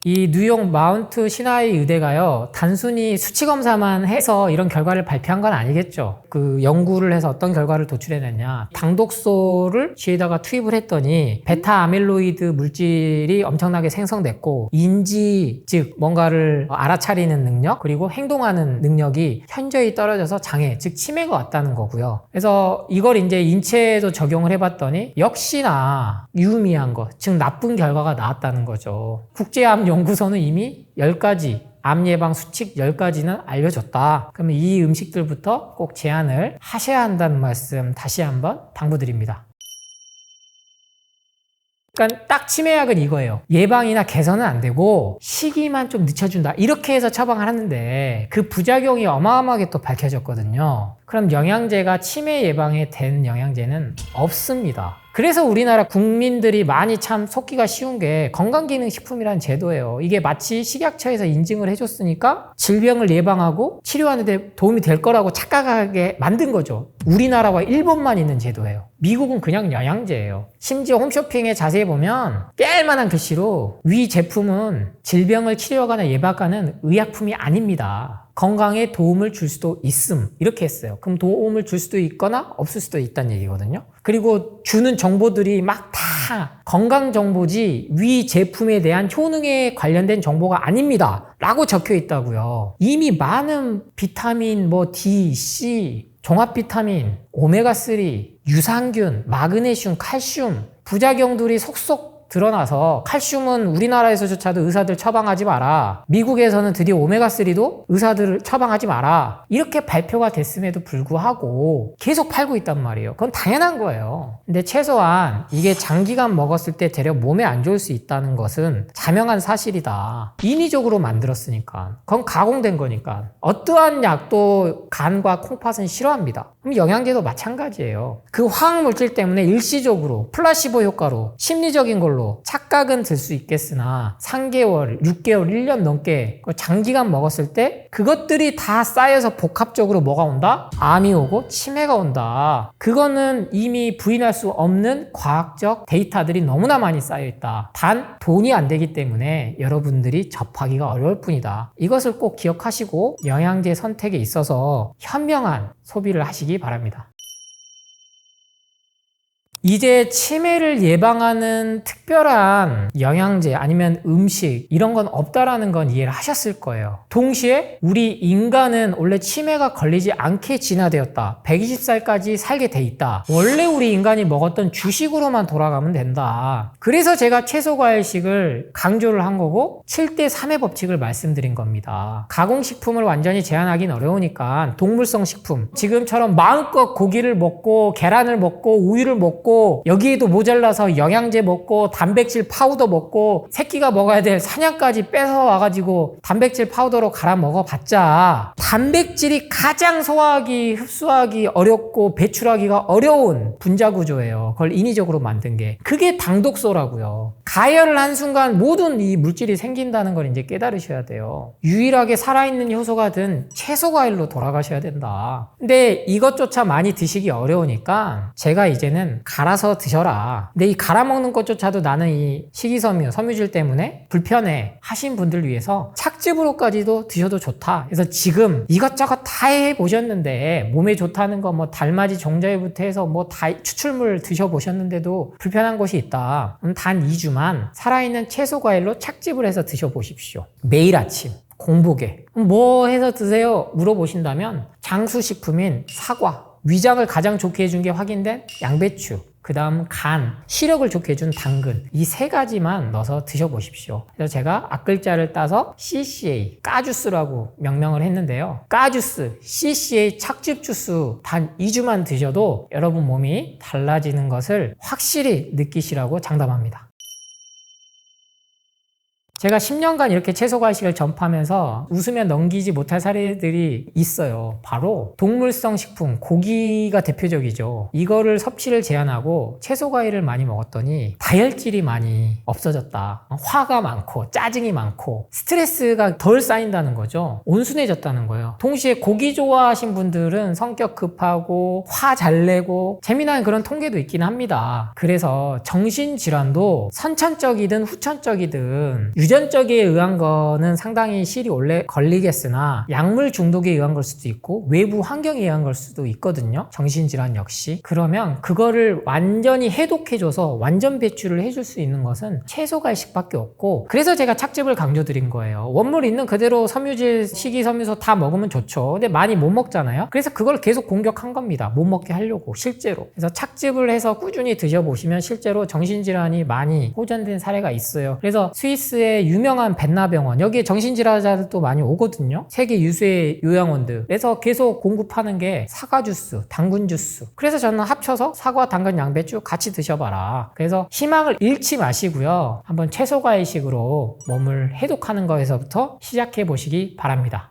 이 뉴욕 마운트 시나이 의대가요 단순히 수치 검사만 해서 이런 결과를 발표한 건 아니겠죠. 그 연구를 해서 어떤 결과를 도출해냈냐, 당독소를 쥐에다가 투입을 했더니 베타 아밀로이드 물질이 엄청나게 생성됐고 인지, 즉 뭔가를 알아차리는 능력, 그리고 행동하는 능력이 현저히 떨어져서 장애, 즉 치매가 왔다는 거고요. 그래서 이걸 이제 인체에도 적용을 해봤더니 역시나 유의미한 것, 즉 나쁜 결과가 나왔다는 거죠. 국제암 연구소는 이미 10가지 암 예방 수칙 10가지는 알려줬다. 그러면 이 음식들부터 꼭 제한을 하셔야 한다는 말씀 다시 한번 당부드립니다. 그러니까 딱 치매약은 이거예요. 예방이나 개선은 안 되고 시기만 좀 늦춰준다. 이렇게 해서 처방을 하는데 그 부작용이 어마어마하게 또 밝혀졌거든요. 그럼 영양제가 치매 예방에 된 영양제는 없습니다. 그래서 우리나라 국민들이 많이 참 속기가 쉬운 게 건강기능식품이라는 제도예요. 이게 마치 식약처에서 인증을 해줬으니까 질병을 예방하고 치료하는 데 도움이 될 거라고 착각하게 만든 거죠. 우리나라와 일본만 있는 제도예요. 미국은 그냥 영양제예요. 심지어 홈쇼핑에 자세히 보면 깨알만한 글씨로 위 제품은 질병을 치료하거나 예방하는 의약품이 아닙니다. 건강에 도움을 줄 수도 있음, 이렇게 했어요. 그럼 도움을 줄 수도 있거나 없을 수도 있다는 얘기거든요. 그리고 주는 정보들이 막 다 건강 정보지 위 제품에 대한 효능에 관련된 정보가 아닙니다 라고 적혀 있다고요. 이미 많은 비타민, D, C, 종합 비타민, 오메가3, 유산균, 마그네슘, 칼슘 부작용들이 속속 드러나서 칼슘은 우리나라에서조차도 의사들 처방하지 마라. 미국에서는 드디어 오메가3도 의사들을 처방하지 마라. 이렇게 발표가 됐음에도 불구하고 계속 팔고 있단 말이에요. 그건 당연한 거예요. 근데 최소한 이게 장기간 먹었을 때 되려 몸에 안 좋을 수 있다는 것은 자명한 사실이다. 인위적으로 만들었으니까. 그건 가공된 거니까. 어떠한 약도 간과 콩팥은 싫어합니다. 그럼 영양제도 마찬가지예요. 그 화학물질 때문에 일시적으로 플라시보 효과로 심리적인 걸로 착각은 들 수 있겠으나 3개월, 6개월, 1년 넘게 장기간 먹었을 때 그것들이 다 쌓여서 복합적으로 뭐가 온다? 암이 오고 치매가 온다. 그거는 이미 부인할 수 없는 과학적 데이터들이 너무나 많이 쌓여 있다. 단 돈이 안 되기 때문에 여러분들이 접하기가 어려울 뿐이다. 이것을 꼭 기억하시고 영양제 선택에 있어서 현명한 소비를 하시기 바랍니다. 이제 치매를 예방하는 특별한 영양제 아니면 음식 이런 건 없다라는 건 이해를 하셨을 거예요. 동시에 우리 인간은 원래 치매가 걸리지 않게 진화되었다. 120살까지 살게 돼 있다. 원래 우리 인간이 먹었던 주식으로만 돌아가면 된다. 그래서 제가 채소과일식을 강조를 한 거고 7대 3의 법칙을 말씀드린 겁니다. 가공식품을 완전히 제한하긴 어려우니까 동물성 식품, 지금처럼 마음껏 고기를 먹고 계란을 먹고 우유를 먹고 여기에도 모자라서 영양제 먹고 단백질 파우더 먹고 새끼가 먹어야 될 사냥까지 뺏어 와가지고 단백질 파우더로 갈아 먹어봤자 단백질이 가장 소화하기 흡수하기 어렵고 배출하기가 어려운 분자 구조예요. 그걸 인위적으로 만든 게. 그게 당독소라고요. 가열을 한 순간 모든 이 물질이 생긴다는 걸 이제 깨달으셔야 돼요. 유일하게 살아있는 효소가 든 채소과일로 돌아가셔야 된다. 근데 이것조차 많이 드시기 어려우니까 제가 이제는 갈아서 드셔라. 근데 이 갈아 먹는 것조차도 나는 이 식이섬유, 섬유질 때문에 불편해 하신 분들 위해서 착즙으로까지도 드셔도 좋다. 그래서 지금 이것저것 다 해보셨는데 몸에 좋다는 거 뭐 달맞이 종자유부터 해서 뭐 다 추출물 드셔보셨는데도 불편한 것이 있다. 그럼 단 2주만 살아있는 채소과일로 착즙을 해서 드셔보십시오. 매일 아침 공복에 뭐 해서 드세요? 물어보신다면 장수식품인 사과, 위장을 가장 좋게 해준 게 확인된 양배추, 그 다음 간, 시력을 좋게 해준 당근, 이 세 가지만 넣어서 드셔보십시오. 그래서 제가 앞글자를 따서 CCA, 까주스라고 명명을 했는데요. 까주스, CCA 착즙 주스 단 2주만 드셔도 여러분 몸이 달라지는 것을 확실히 느끼시라고 장담합니다. 제가 10년간 이렇게 채소과일식을 전파하면서 웃으며 넘기지 못할 사례들이 있어요. 바로 동물성 식품, 고기가 대표적이죠. 이거를 섭취를 제한하고 채소과일을 많이 먹었더니 다혈질이 많이 없어졌다. 화가 많고 짜증이 많고 스트레스가 덜 쌓인다는 거죠. 온순해졌다는 거예요. 동시에 고기 좋아하신 분들은 성격 급하고 화 잘 내고 재미난 그런 통계도 있긴 합니다. 그래서 정신질환도 선천적이든 후천적이든 유전적에 의한 거는 상당히 실이 오래 걸리겠으나 약물 중독에 의한 걸 수도 있고 외부 환경에 의한 걸 수도 있거든요. 정신질환 역시. 그러면 그거를 완전히 해독해줘서 완전 배출을 해줄 수 있는 것은 채소과일식밖에 없고, 그래서 제가 착즙을 강조드린 거예요. 원물 있는 그대로 섬유질, 식이섬유소 다 먹으면 좋죠. 근데 많이 못 먹잖아요. 그래서 그걸 계속 공격한 겁니다. 못 먹게 하려고 실제로. 그래서 착즙을 해서 꾸준히 드셔보시면 실제로 정신질환이 많이 호전된 사례가 있어요. 그래서 스위스의 유명한 벤나병원, 여기에 정신질환자들도 많이 오거든요. 세계 유수의 요양원들. 그래서 계속 공급하는 게 사과 주스, 당근 주스. 그래서 저는 합쳐서 사과, 당근, 양배추 같이 드셔봐라. 그래서 희망을 잃지 마시고요. 한번 채소과일식으로 몸을 해독하는 거에서부터 시작해 보시기 바랍니다.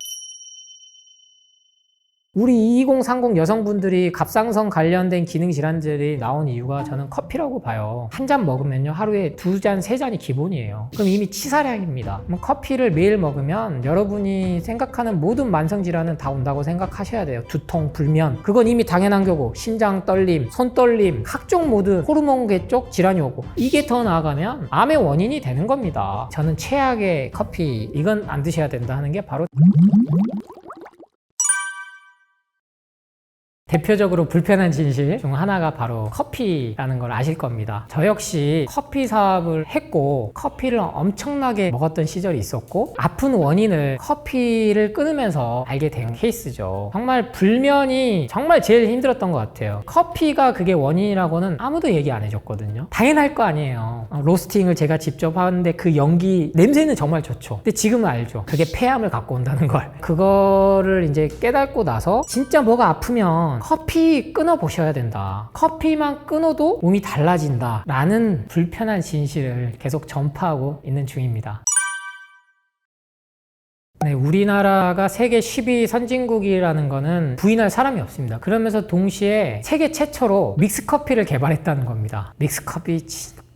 우리 2030 여성분들이 갑상선 관련된 기능질환들이 나온 이유가 저는 커피라고 봐요. 한 잔 먹으면요 하루에 2잔, 3잔이 기본이에요. 그럼 이미 치사량입니다. 그럼 커피를 매일 먹으면 여러분이 생각하는 모든 만성질환은 다 온다고 생각하셔야 돼요. 두통, 불면, 그건 이미 당연한 거고, 심장 떨림, 손 떨림, 각종 모든 호르몬계 쪽 질환이 오고, 이게 더 나아가면 암의 원인이 되는 겁니다. 저는 최악의 커피, 이건 안 드셔야 된다 하는 게 바로 대표적으로 불편한 진실 중 하나가 바로 커피라는 걸 아실 겁니다. 저 역시 커피 사업을 했고 커피를 엄청나게 먹었던 시절이 있었고, 아픈 원인을 커피를 끊으면서 알게 된 케이스죠. 정말 불면이 정말 제일 힘들었던 것 같아요. 커피가 그게 원인이라고는 아무도 얘기 안 해줬거든요. 당연할 거 아니에요. 로스팅을 제가 직접 하는데 그 연기 냄새는 정말 좋죠. 근데 지금은 알죠. 그게 폐암을 갖고 온다는 걸. 그거를 이제 깨닫고 나서 진짜 뭐가 아프면 커피 끊어 보셔야 된다. 커피만 끊어도 몸이 달라진다 라는 불편한 진실을 계속 전파하고 있는 중입니다. 네, 우리나라가 세계 10위 선진국이라는 거는 부인할 사람이 없습니다. 그러면서 동시에 세계 최초로 믹스커피를 개발했다는 겁니다. 믹스커피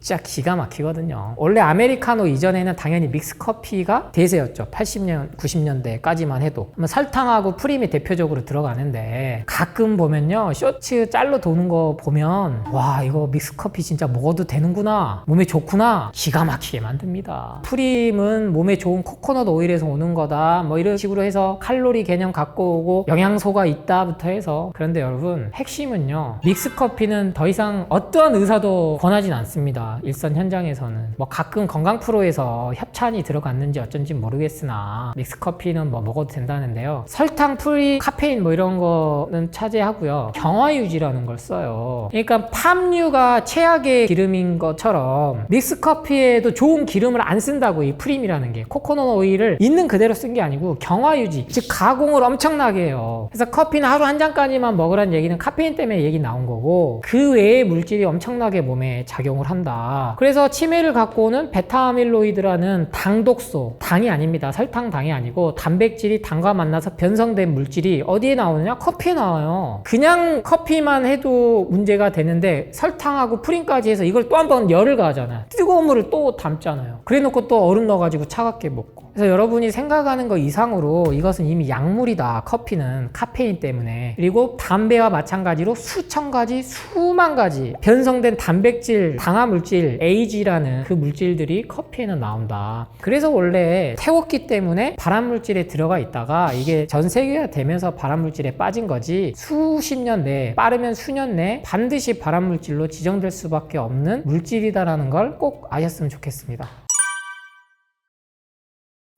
진짜 기가 막히거든요. 원래 아메리카노 이전에는 당연히 믹스커피가 대세였죠. 80년, 90년대까지만 해도. 설탕하고 프림이 대표적으로 들어가는데 가끔 보면요, 쇼츠 짤로 도는 거 보면 와, 이거 믹스커피 진짜 먹어도 되는구나, 몸에 좋구나, 기가 막히게 만듭니다. 프림은 몸에 좋은 코코넛 오일에서 오는 거다, 뭐 이런 식으로 해서 칼로리 개념 갖고 오고 영양소가 있다부터 해서. 그런데 여러분, 핵심은요, 믹스커피는 더 이상 어떠한 의사도 권하진 않습니다. 일선 현장에서는. 뭐 가끔 건강 프로에서 협찬이 들어갔는지 어쩐지 모르겠으나 믹스커피는 뭐 먹어도 된다는데요, 설탕, 프리, 카페인 뭐 이런 거는 차지하고요, 경화유지라는 걸 써요. 그러니까 팜유가 최악의 기름인 것처럼 믹스커피에도 좋은 기름을 안 쓴다고. 이 프림이라는 게 코코넛 오일을 있는 그대로 쓴 게 아니고 경화유지, 즉 가공을 엄청나게 해요. 그래서 커피는 하루 한 잔까지만 먹으라는 얘기는 카페인 때문에 얘기 나온 거고, 그 외의 물질이 엄청나게 몸에 작용을 한다. 그래서 치매를 갖고 오는 베타아밀로이드라는 당독소, 당이 아닙니다. 설탕, 당이 아니고 단백질이 당과 만나서 변성된 물질이 어디에 나오느냐? 커피에 나와요. 그냥 커피만 해도 문제가 되는데 설탕하고 프림까지 해서 이걸 또 한 번 열을 가하잖아요. 뜨거운 물을 또 담잖아요. 그래 놓고 또 얼음 넣어가지고 차갑게 먹고. 그래서 여러분이 생각하는 거 이상으로 이것은 이미 약물이다. 커피는 카페인 때문에. 그리고 담배와 마찬가지로 수천 가지, 수만 가지 변성된 단백질, 당화물질, AG라는 그 물질들이 커피에는 나온다. 그래서 원래 태웠기 때문에 발암물질에 들어가 있다가 이게 전 세계가 되면서 발암물질에 빠진 거지, 수십 년 내에, 빠르면 수년 내에 반드시 발암물질로 지정될 수밖에 없는 물질이다라는 걸 꼭 아셨으면 좋겠습니다.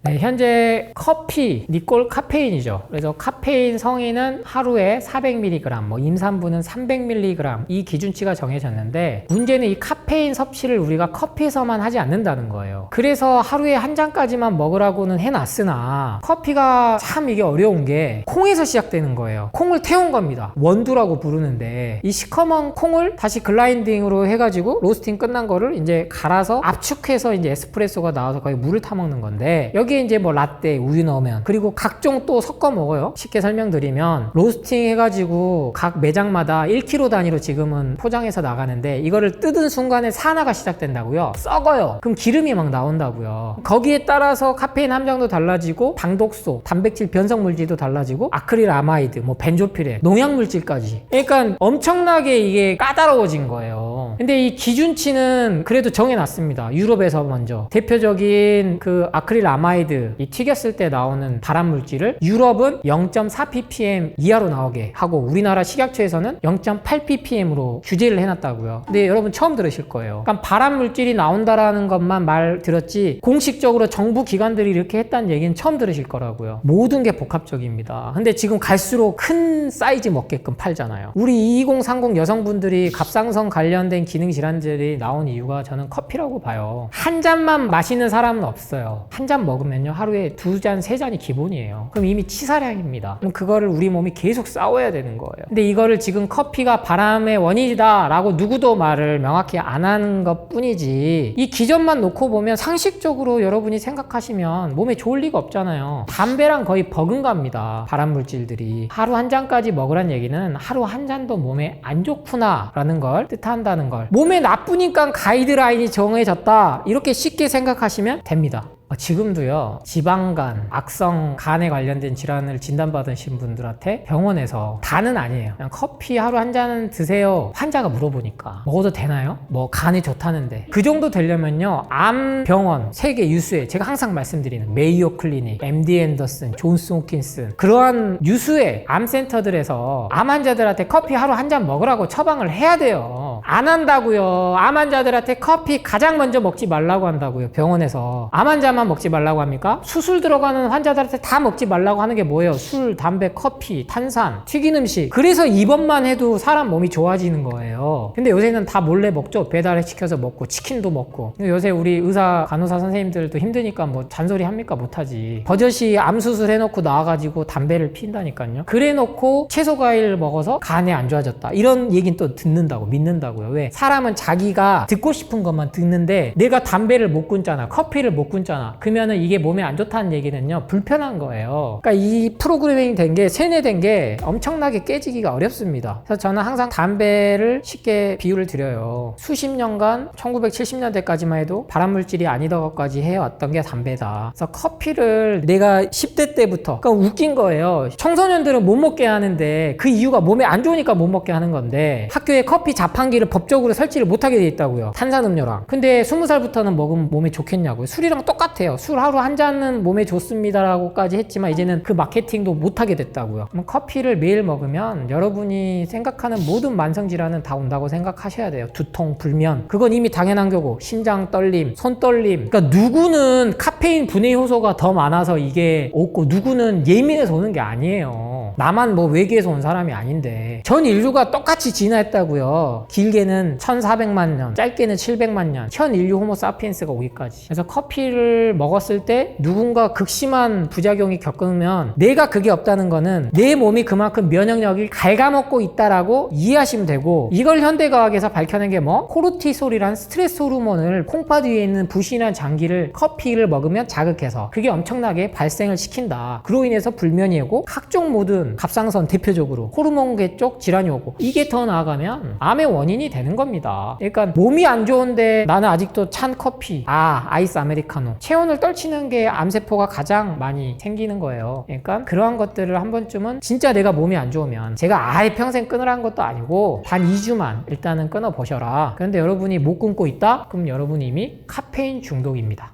네, 현재 커피, 니콜 카페인이죠. 그래서 카페인 성인은 하루에 400mg, 뭐 임산부는 300mg, 이 기준치가 정해졌는데, 문제는 이 카페인 섭취를 우리가 커피에서만 하지 않는다는 거예요. 그래서 하루에 한 잔까지만 먹으라고는 해놨으나 커피가 참 이게 어려운 게 콩에서 시작되는 거예요. 콩을 태운 겁니다. 원두라고 부르는데, 이 시커먼 콩을 다시 글라인딩으로 해가지고 로스팅 끝난 거를 이제 갈아서 압축해서 이제 에스프레소가 나와서 거의 물을 타먹는 건데, 여기 이제 뭐 라떼, 우유 넣으면, 그리고 각종 또 섞어 먹어요. 쉽게 설명드리면 로스팅 해가지고 각 매장마다 1kg 단위로 지금은 포장해서 나가는데, 이거를 뜯은 순간에 산화가 시작된다고요. 썩어요. 그럼 기름이 막 나온다고요. 거기에 따라서 카페인 함량도 달라지고, 당독소, 단백질 변성 물질도 달라지고, 아크릴 아마이드, 뭐 벤조필에, 농약 물질까지. 그러니까 엄청나게 이게 까다로워진 거예요. 근데 이 기준치는 그래도 정해놨습니다. 유럽에서 먼저 대표적인 그 아크릴 아마이드, 이 튀겼을 때 나오는 발암 물질을 유럽은 0.4ppm 이하로 나오게 하고, 우리나라 식약처에서는 0.8ppm으로 규제를 해놨다고요. 근데 여러분 처음 들으실 거예요. 그러니까 발암 물질이 나온다라는 것만 말 들었지, 공식적으로 정부 기관들이 이렇게 했다는 얘기는 처음 들으실 거라고요. 모든 게 복합적입니다. 근데 지금 갈수록 큰 사이즈 먹게끔 팔잖아요. 우리 2030 여성분들이 갑상선 관련된 기능 질환들이 나온 이유가 저는 커피라고 봐요. 한 잔만 마시는 사람은 없어요. 한 잔 먹으면요, 하루에 2잔, 3잔이 기본이에요. 그럼 이미 치사량입니다. 그럼 그거를 우리 몸이 계속 싸워야 되는 거예요. 근데 이거를 지금 커피가 발암의 원인이다 라고 누구도 말을 명확히 안 하는 것 뿐이지, 이 기전만 놓고 보면 상식적으로 여러분이 생각하시면 몸에 좋을 리가 없잖아요. 담배랑 거의 버금갑니다. 발암 물질들이. 하루 한 잔까지 먹으란 얘기는 하루 한 잔도 몸에 안 좋구나 라는 걸 뜻한다는 걸. 몸에 나쁘니까 가이드라인이 정해졌다, 이렇게 쉽게 생각하시면 됩니다. 지금도요, 지방간, 악성 간에 관련된 질환을 진단받으신 분들한테 병원에서 다는 아니에요. 그냥 커피 하루 한 잔은 드세요. 환자가 물어보니까 먹어도 되나요? 뭐 간에 좋다는데. 그 정도 되려면요, 암병원 세계 유수의, 제가 항상 말씀드리는 메이오 클리닉, MD 앤더슨, 존스 홉킨슨, 그러한 유수의 암센터들에서 암 환자들한테 커피 하루 한 잔 먹으라고 처방을 해야 돼요. 안 한다고요. 암 환자들한테 커피 가장 먼저 먹지 말라고 한다고요. 병원에서. 암 환자만 먹지 말라고 합니까? 수술 들어가는 환자들한테 다 먹지 말라고 하는 게 뭐예요? 술, 담배, 커피, 탄산, 튀긴 음식. 그래서 입원만 해도 사람 몸이 좋아지는 거예요. 근데 요새는 다 몰래 먹죠. 배달해 시켜서 먹고, 치킨도 먹고. 요새 우리 의사, 간호사 선생님들도 힘드니까 뭐 잔소리 합니까? 못하지. 버젓이 암 수술 해놓고 나와가지고 담배를 피운다니까요. 그래 놓고 채소 과일 먹어서 간에 안 좋아졌다, 이런 얘기는 또 듣는다고, 믿는다고. 끊더라고요. 왜? 사람은 자기가 듣고 싶은 것만 듣는데 내가 담배를 못 끊잖아, 커피를 못 끊잖아. 그러면은 이게 몸에 안 좋다는 얘기는요, 불편한 거예요. 그러니까 이 프로그래밍 된 게, 세뇌된 게 엄청나게 깨지기가 어렵습니다. 그래서 저는 항상 담배를 쉽게 비유를 드려요. 수십 년간 1970년대까지만 해도 발암물질이 아니던 것까지 해왔던 게 담배다. 그래서 커피를 내가 10대 때부터, 그러니까 웃긴 거예요. 청소년들은 못 먹게 하는데 그 이유가 몸에 안 좋으니까 못 먹게 하는 건데, 학교에 커피 자판기를 법적으로 설치를 못하게 돼 있다고요, 탄산음료랑. 근데 20살부터는 먹으면 몸에 좋겠냐고요. 술이랑 똑같아요. 술 하루 한 잔은 몸에 좋습니다라고까지 했지만 이제는 그 마케팅도 못하게 됐다고요. 그럼 커피를 매일 먹으면 여러분이 생각하는 모든 만성질환은 다 온다고 생각하셔야 돼요. 두통, 불면, 그건 이미 당연한 거고, 심장 떨림, 손 떨림. 그러니까 누구는 카페인 분해 효소가 더 많아서 이게 없고 누구는 예민해서 오는 게 아니에요. 나만 뭐 외계에서 온 사람이 아닌데 전 인류가 똑같이 진화했다고요. 길게는 1400만 년, 짧게는 700만 년, 현 인류 호모 사피엔스가 오기까지. 그래서 커피를 먹었을 때 누군가 극심한 부작용이 겪으면 내가 그게 없다는 거는 내 몸이 그만큼 면역력이 갉아먹고 있다라고 이해하시면 되고, 이걸 현대과학에서 밝혀낸 게 뭐? 코르티솔이란 스트레스 호르몬을 콩팥 위에 있는 부신한 장기를 커피를 먹으면 자극해서 그게 엄청나게 발생을 시킨다. 그로 인해서 불면이 오고 각종 모든 갑상선 대표적으로 호르몬계 쪽 질환이 오고, 이게 더 나아가면 암의 원인이 되는 겁니다. 그러니까 몸이 안 좋은데 나는 아직도 찬 커피, 아이스 아메리카노, 체온을 떨치는 게 암세포가 가장 많이 생기는 거예요. 그러니까 그러한 것들을 한 번쯤은, 진짜 내가 몸이 안 좋으면, 제가 아예 평생 끊으라는 것도 아니고 단 2주만 일단은 끊어 보셔라. 그런데 여러분이 못 끊고 있다? 그럼 여러분이 이미 카페인 중독입니다.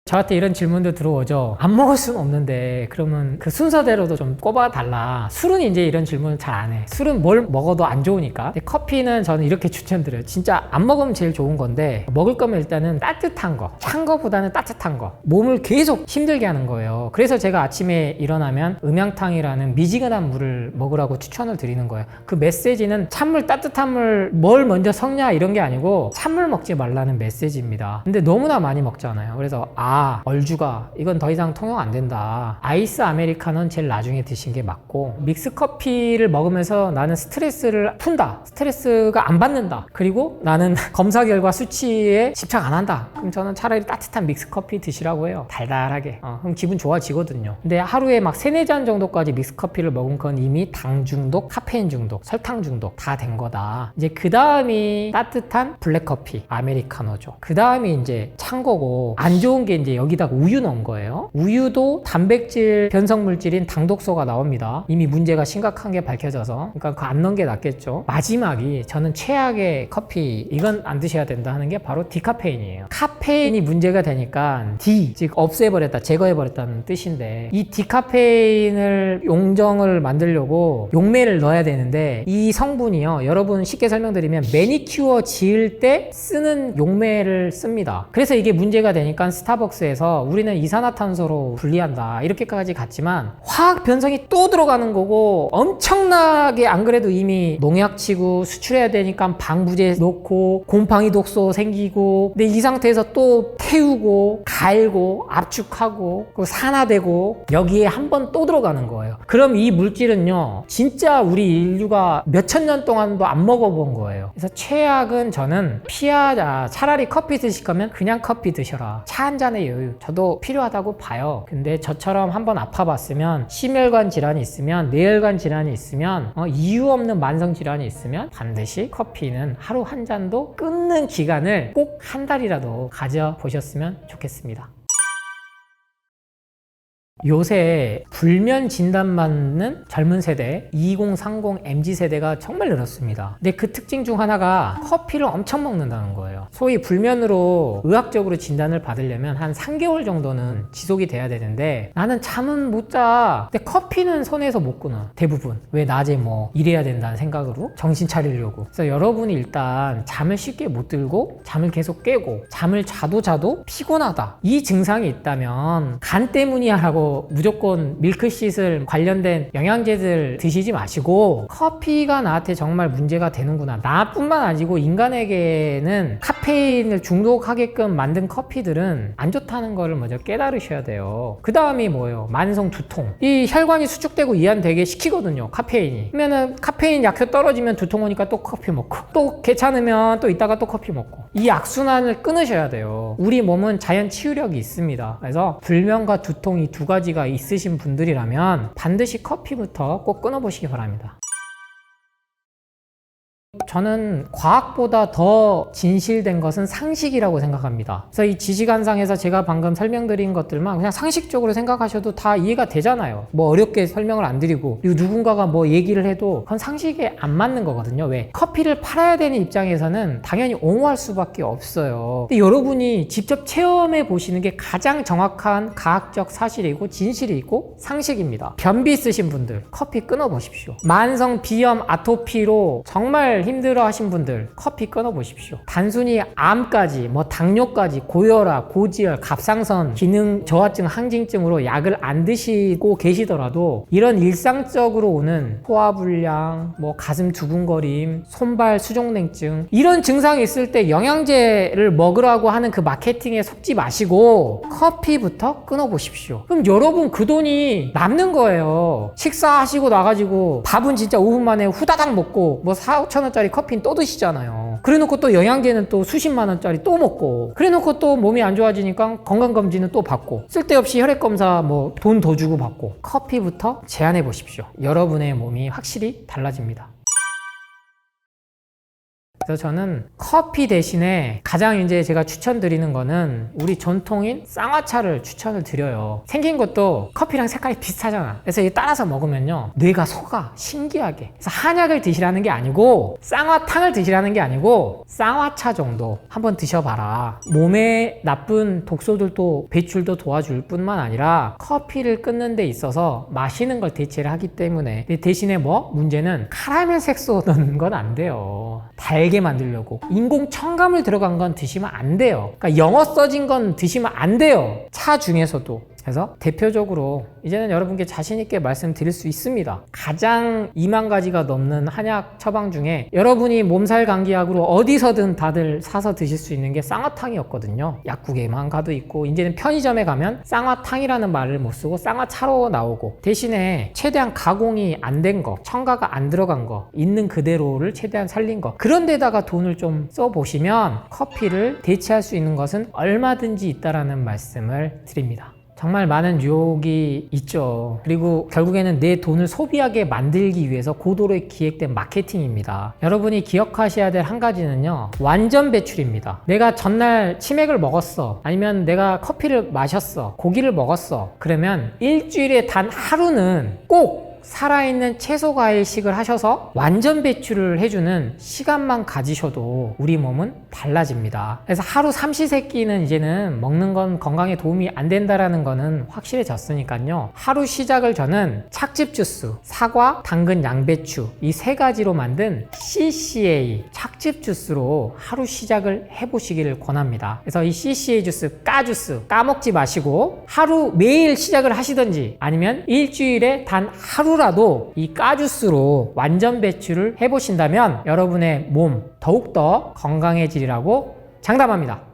저한테 이런 질문도 들어오죠. 안 먹을 수는 없는데 그러면 그 순서대로도 좀 꼽아달라. 술은 이제 이런 질문을 잘 안 해. 술은 뭘 먹어도 안 좋으니까. 근데 커피는 저는 이렇게 추천드려요. 진짜 안 먹으면 제일 좋은 건데, 먹을 거면 일단은 따뜻한 거, 찬 거보다는 따뜻한 거. 몸을 계속 힘들게 하는 거예요. 그래서 제가 아침에 일어나면 음양탕이라는 미지근한 물을 먹으라고 추천을 드리는 거예요. 그 메시지는 찬물, 따뜻한 물 뭘 먼저 섞냐 이런 게 아니고 찬물 먹지 말라는 메시지입니다. 근데 너무나 많이 먹잖아요. 그래서 얼죽아, 이건 더 이상 통용 안 된다. 아이스 아메리카노는 제일 나중에 드신 게 맞고, 믹스 커피를 먹으면서 나는 스트레스를 푼다, 스트레스가 안 받는다, 그리고 나는 검사 결과 수치에 집착 안 한다, 그럼 저는 차라리 따뜻한 믹스 커피 드시라고 해요. 달달하게. 그럼 기분 좋아지거든요. 근데 하루에 막 3-4잔 정도까지 믹스 커피를 먹은 건 이미 당 중독, 카페인 중독, 설탕 중독 다 된 거다. 이제 그 다음이 따뜻한 블랙 커피, 아메리카노죠. 그 다음이 이제 찬 거고, 안 좋은 게 이제 여기다가 우유 넣은 거예요. 우유도 단백질 변성물질인 당독소가 나옵니다. 이미 문제가 심각한 게 밝혀져서. 그러니까 그거 안 넣은 게 낫겠죠. 마지막이, 저는 최악의 커피, 이건 안 드셔야 된다 하는 게 바로 디카페인이에요. 카페인이 문제가 되니까 즉 없애버렸다, 제거해버렸다는 뜻인데, 이 디카페인을 용정을 만들려고 용매를 넣어야 되는데, 이 성분이요, 여러분 쉽게 설명드리면 매니큐어 지을 때 쓰는 용매를 씁니다. 그래서 이게 문제가 되니까 스타벅스에서 우리는 이산화탄소로 분리한다 이렇게까지 갔지만, 화학 변성이 또 들어가는 거고, 엄청나게, 안 그래도 이미 농약치고 수출해야 되니까 방부제 넣고 곰팡이 독소 생기고, 근데 이 상태에서 또 태우고 갈고 압축하고 그리고 산화되고, 여기에 한 번 또 들어가는 거예요. 그럼 이 물질은요, 진짜 우리 인류가 몇천 년 동안도 안 먹어본 거예요. 그래서 최악은 저는 피하자. 차라리 커피 드실 거면 그냥 커피 드셔라. 차 한 잔의 여유, 저도 필요하다고 봐요. 근데 저처럼 한번 아파봤으면, 심혈관 질환이 있으면, 뇌혈관 질환이 있으면, 이유 없는 만성 질환이 있으면 반드시 커피는 하루 한 잔도 끊는 기간을 꼭 한 달이라도 가져보셨으면 좋겠습니다. 요새 불면 진단받는 젊은 세대 2030 MZ세대가 정말 늘었습니다. 근데 그 특징 중 하나가 커피를 엄청 먹는다는 거예요. 소위 불면으로 의학적으로 진단을 받으려면 한 3개월 정도는 지속이 돼야 되는데, 나는 잠은 못 자. 근데 커피는 손에서 못 끊어. 대부분. 왜 낮에 뭐 일해야 된다는 생각으로 정신 차리려고. 그래서 여러분이 일단 잠을 쉽게 못 들고 잠을 계속 깨고 잠을 자도 피곤하다, 이 증상이 있다면 간 때문이야 라고 뭐 무조건 밀크시슬 관련된 영양제들 드시지 마시고 커피가 나한테 정말 문제가 되는구나. 나뿐만 아니고 인간에게는 카페인을 중독하게끔 만든 커피들은 안 좋다는 거를 먼저 깨달으셔야 돼요. 그 다음이 뭐예요? 만성 두통. 이 혈관이 수축되고 이완되게 시키거든요, 카페인이. 그러면은 카페인 약효 떨어지면 두통 오니까 또 커피 먹고, 또 괜찮으면 또 이따가 또 커피 먹고. 이 악순환을 끊으셔야 돼요. 우리 몸은 자연 치유력이 있습니다. 그래서 불면과 두통 이 두 가지가 있으신 분들이라면 반드시 커피부터 꼭 끊어보시기 바랍니다. 저는 과학보다 더 진실된 것은 상식이라고 생각합니다. 그래서 이 지식한상에서 제가 방금 설명드린 것들만 그냥 상식적으로 생각하셔도 다 이해가 되잖아요. 뭐 어렵게 설명을 안 드리고, 그리고 누군가가 뭐 얘기를 해도 그건 상식에 안 맞는 거거든요. 왜? 커피를 팔아야 되는 입장에서는 당연히 옹호할 수밖에 없어요. 근데 여러분이 직접 체험해 보시는 게 가장 정확한 과학적 사실이고 진실이고 상식입니다. 변비 있으신 분들 커피 끊어 보십시오. 만성 비염 아토피로 정말 힘들어 하신 분들 커피 끊어 보십시오. 단순히 암까지, 뭐 당뇨까지, 고혈압, 고지혈, 갑상선, 기능 저하증, 항진증으로 약을 안 드시고 계시더라도 이런 일상적으로 오는 소화불량, 뭐 가슴 두근거림, 손발 수족냉증 이런 증상이 있을 때 영양제를 먹으라고 하는 그 마케팅에 속지 마시고 커피부터 끊어 보십시오. 그럼 여러분 그 돈이 남는 거예요. 식사하시고 나가지고 밥은 진짜 5분 만에 후다닥 먹고 뭐 4, 5천 원짜리 커피는 또 드시잖아요. 그래놓고 또 영양제는 또 수십만 원짜리 또 먹고, 그래놓고 또 몸이 안 좋아지니까 건강검진은 또 받고, 쓸데없이 혈액검사 뭐 돈 더 주고 받고. 커피부터 제한해 보십시오. 여러분의 몸이 확실히 달라집니다. 그래서 저는 커피 대신에 가장 이제 제가 추천드리는 거는 우리 전통인 쌍화차를 추천을 드려요. 생긴 것도 커피랑 색깔이 비슷하잖아. 그래서 이 따라서 먹으면요 뇌가 속아, 신기하게. 그래서 한약을 드시라는 게 아니고 쌍화탕을 드시라는 게 아니고 쌍화차 정도 한번 드셔봐라. 몸에 나쁜 독소들도 배출도 도와줄 뿐만 아니라 커피를 끊는 데 있어서 마시는 걸 대체를 하기 때문에. 대신에 뭐 문제는 카라멜 색소 넣는 건 안 돼요. 달게 만들려고 인공 첨가물 들어간 건 드시면 안 돼요. 그러니까 영어 써진 건 드시면 안 돼요. 차 중에서도. 그래서 대표적으로 이제는 여러분께 자신있게 말씀드릴 수 있습니다. 가장 2만 가지가 넘는 한약 처방 중에 여러분이 몸살 감기약으로 어디서든 다들 사서 드실 수 있는 게 쌍화탕이었거든요. 약국에만 가도 있고, 이제는 편의점에 가면 쌍화탕이라는 말을 못 쓰고 쌍화차로 나오고, 대신에 최대한 가공이 안 된 거, 첨가가 안 들어간 거, 있는 그대로를 최대한 살린 거, 그런 데다가 돈을 좀 써보시면 커피를 대체할 수 있는 것은 얼마든지 있다라는 말씀을 드립니다. 정말 많은 유혹이 있죠. 그리고 결국에는 내 돈을 소비하게 만들기 위해서 고도로 기획된 마케팅입니다. 여러분이 기억하셔야 될 한 가지는요, 완전 배출입니다. 내가 전날 치맥을 먹었어, 아니면 내가 커피를 마셨어, 고기를 먹었어, 그러면 일주일에 단 하루는 꼭 살아있는 채소 과일식을 하셔서 완전 배출을 해주는 시간만 가지셔도 우리 몸은 달라집니다. 그래서 하루 삼시세끼는 이제는 먹는 건 건강에 도움이 안 된다라는 거는 확실해졌으니까요. 하루 시작을 저는 착즙 주스, 사과, 당근, 양배추 이 세 가지로 만든 CCA 착즙 주스로 하루 시작을 해보시기를 권합니다. 그래서 이 CCA 주스, 까주스 까먹지 마시고 하루 매일 시작을 하시든지, 아니면 일주일에 단 하루라도 이 까주스로 완전 배출을 해보신다면 여러분의 몸 더욱더 건강해지리라고 장담합니다.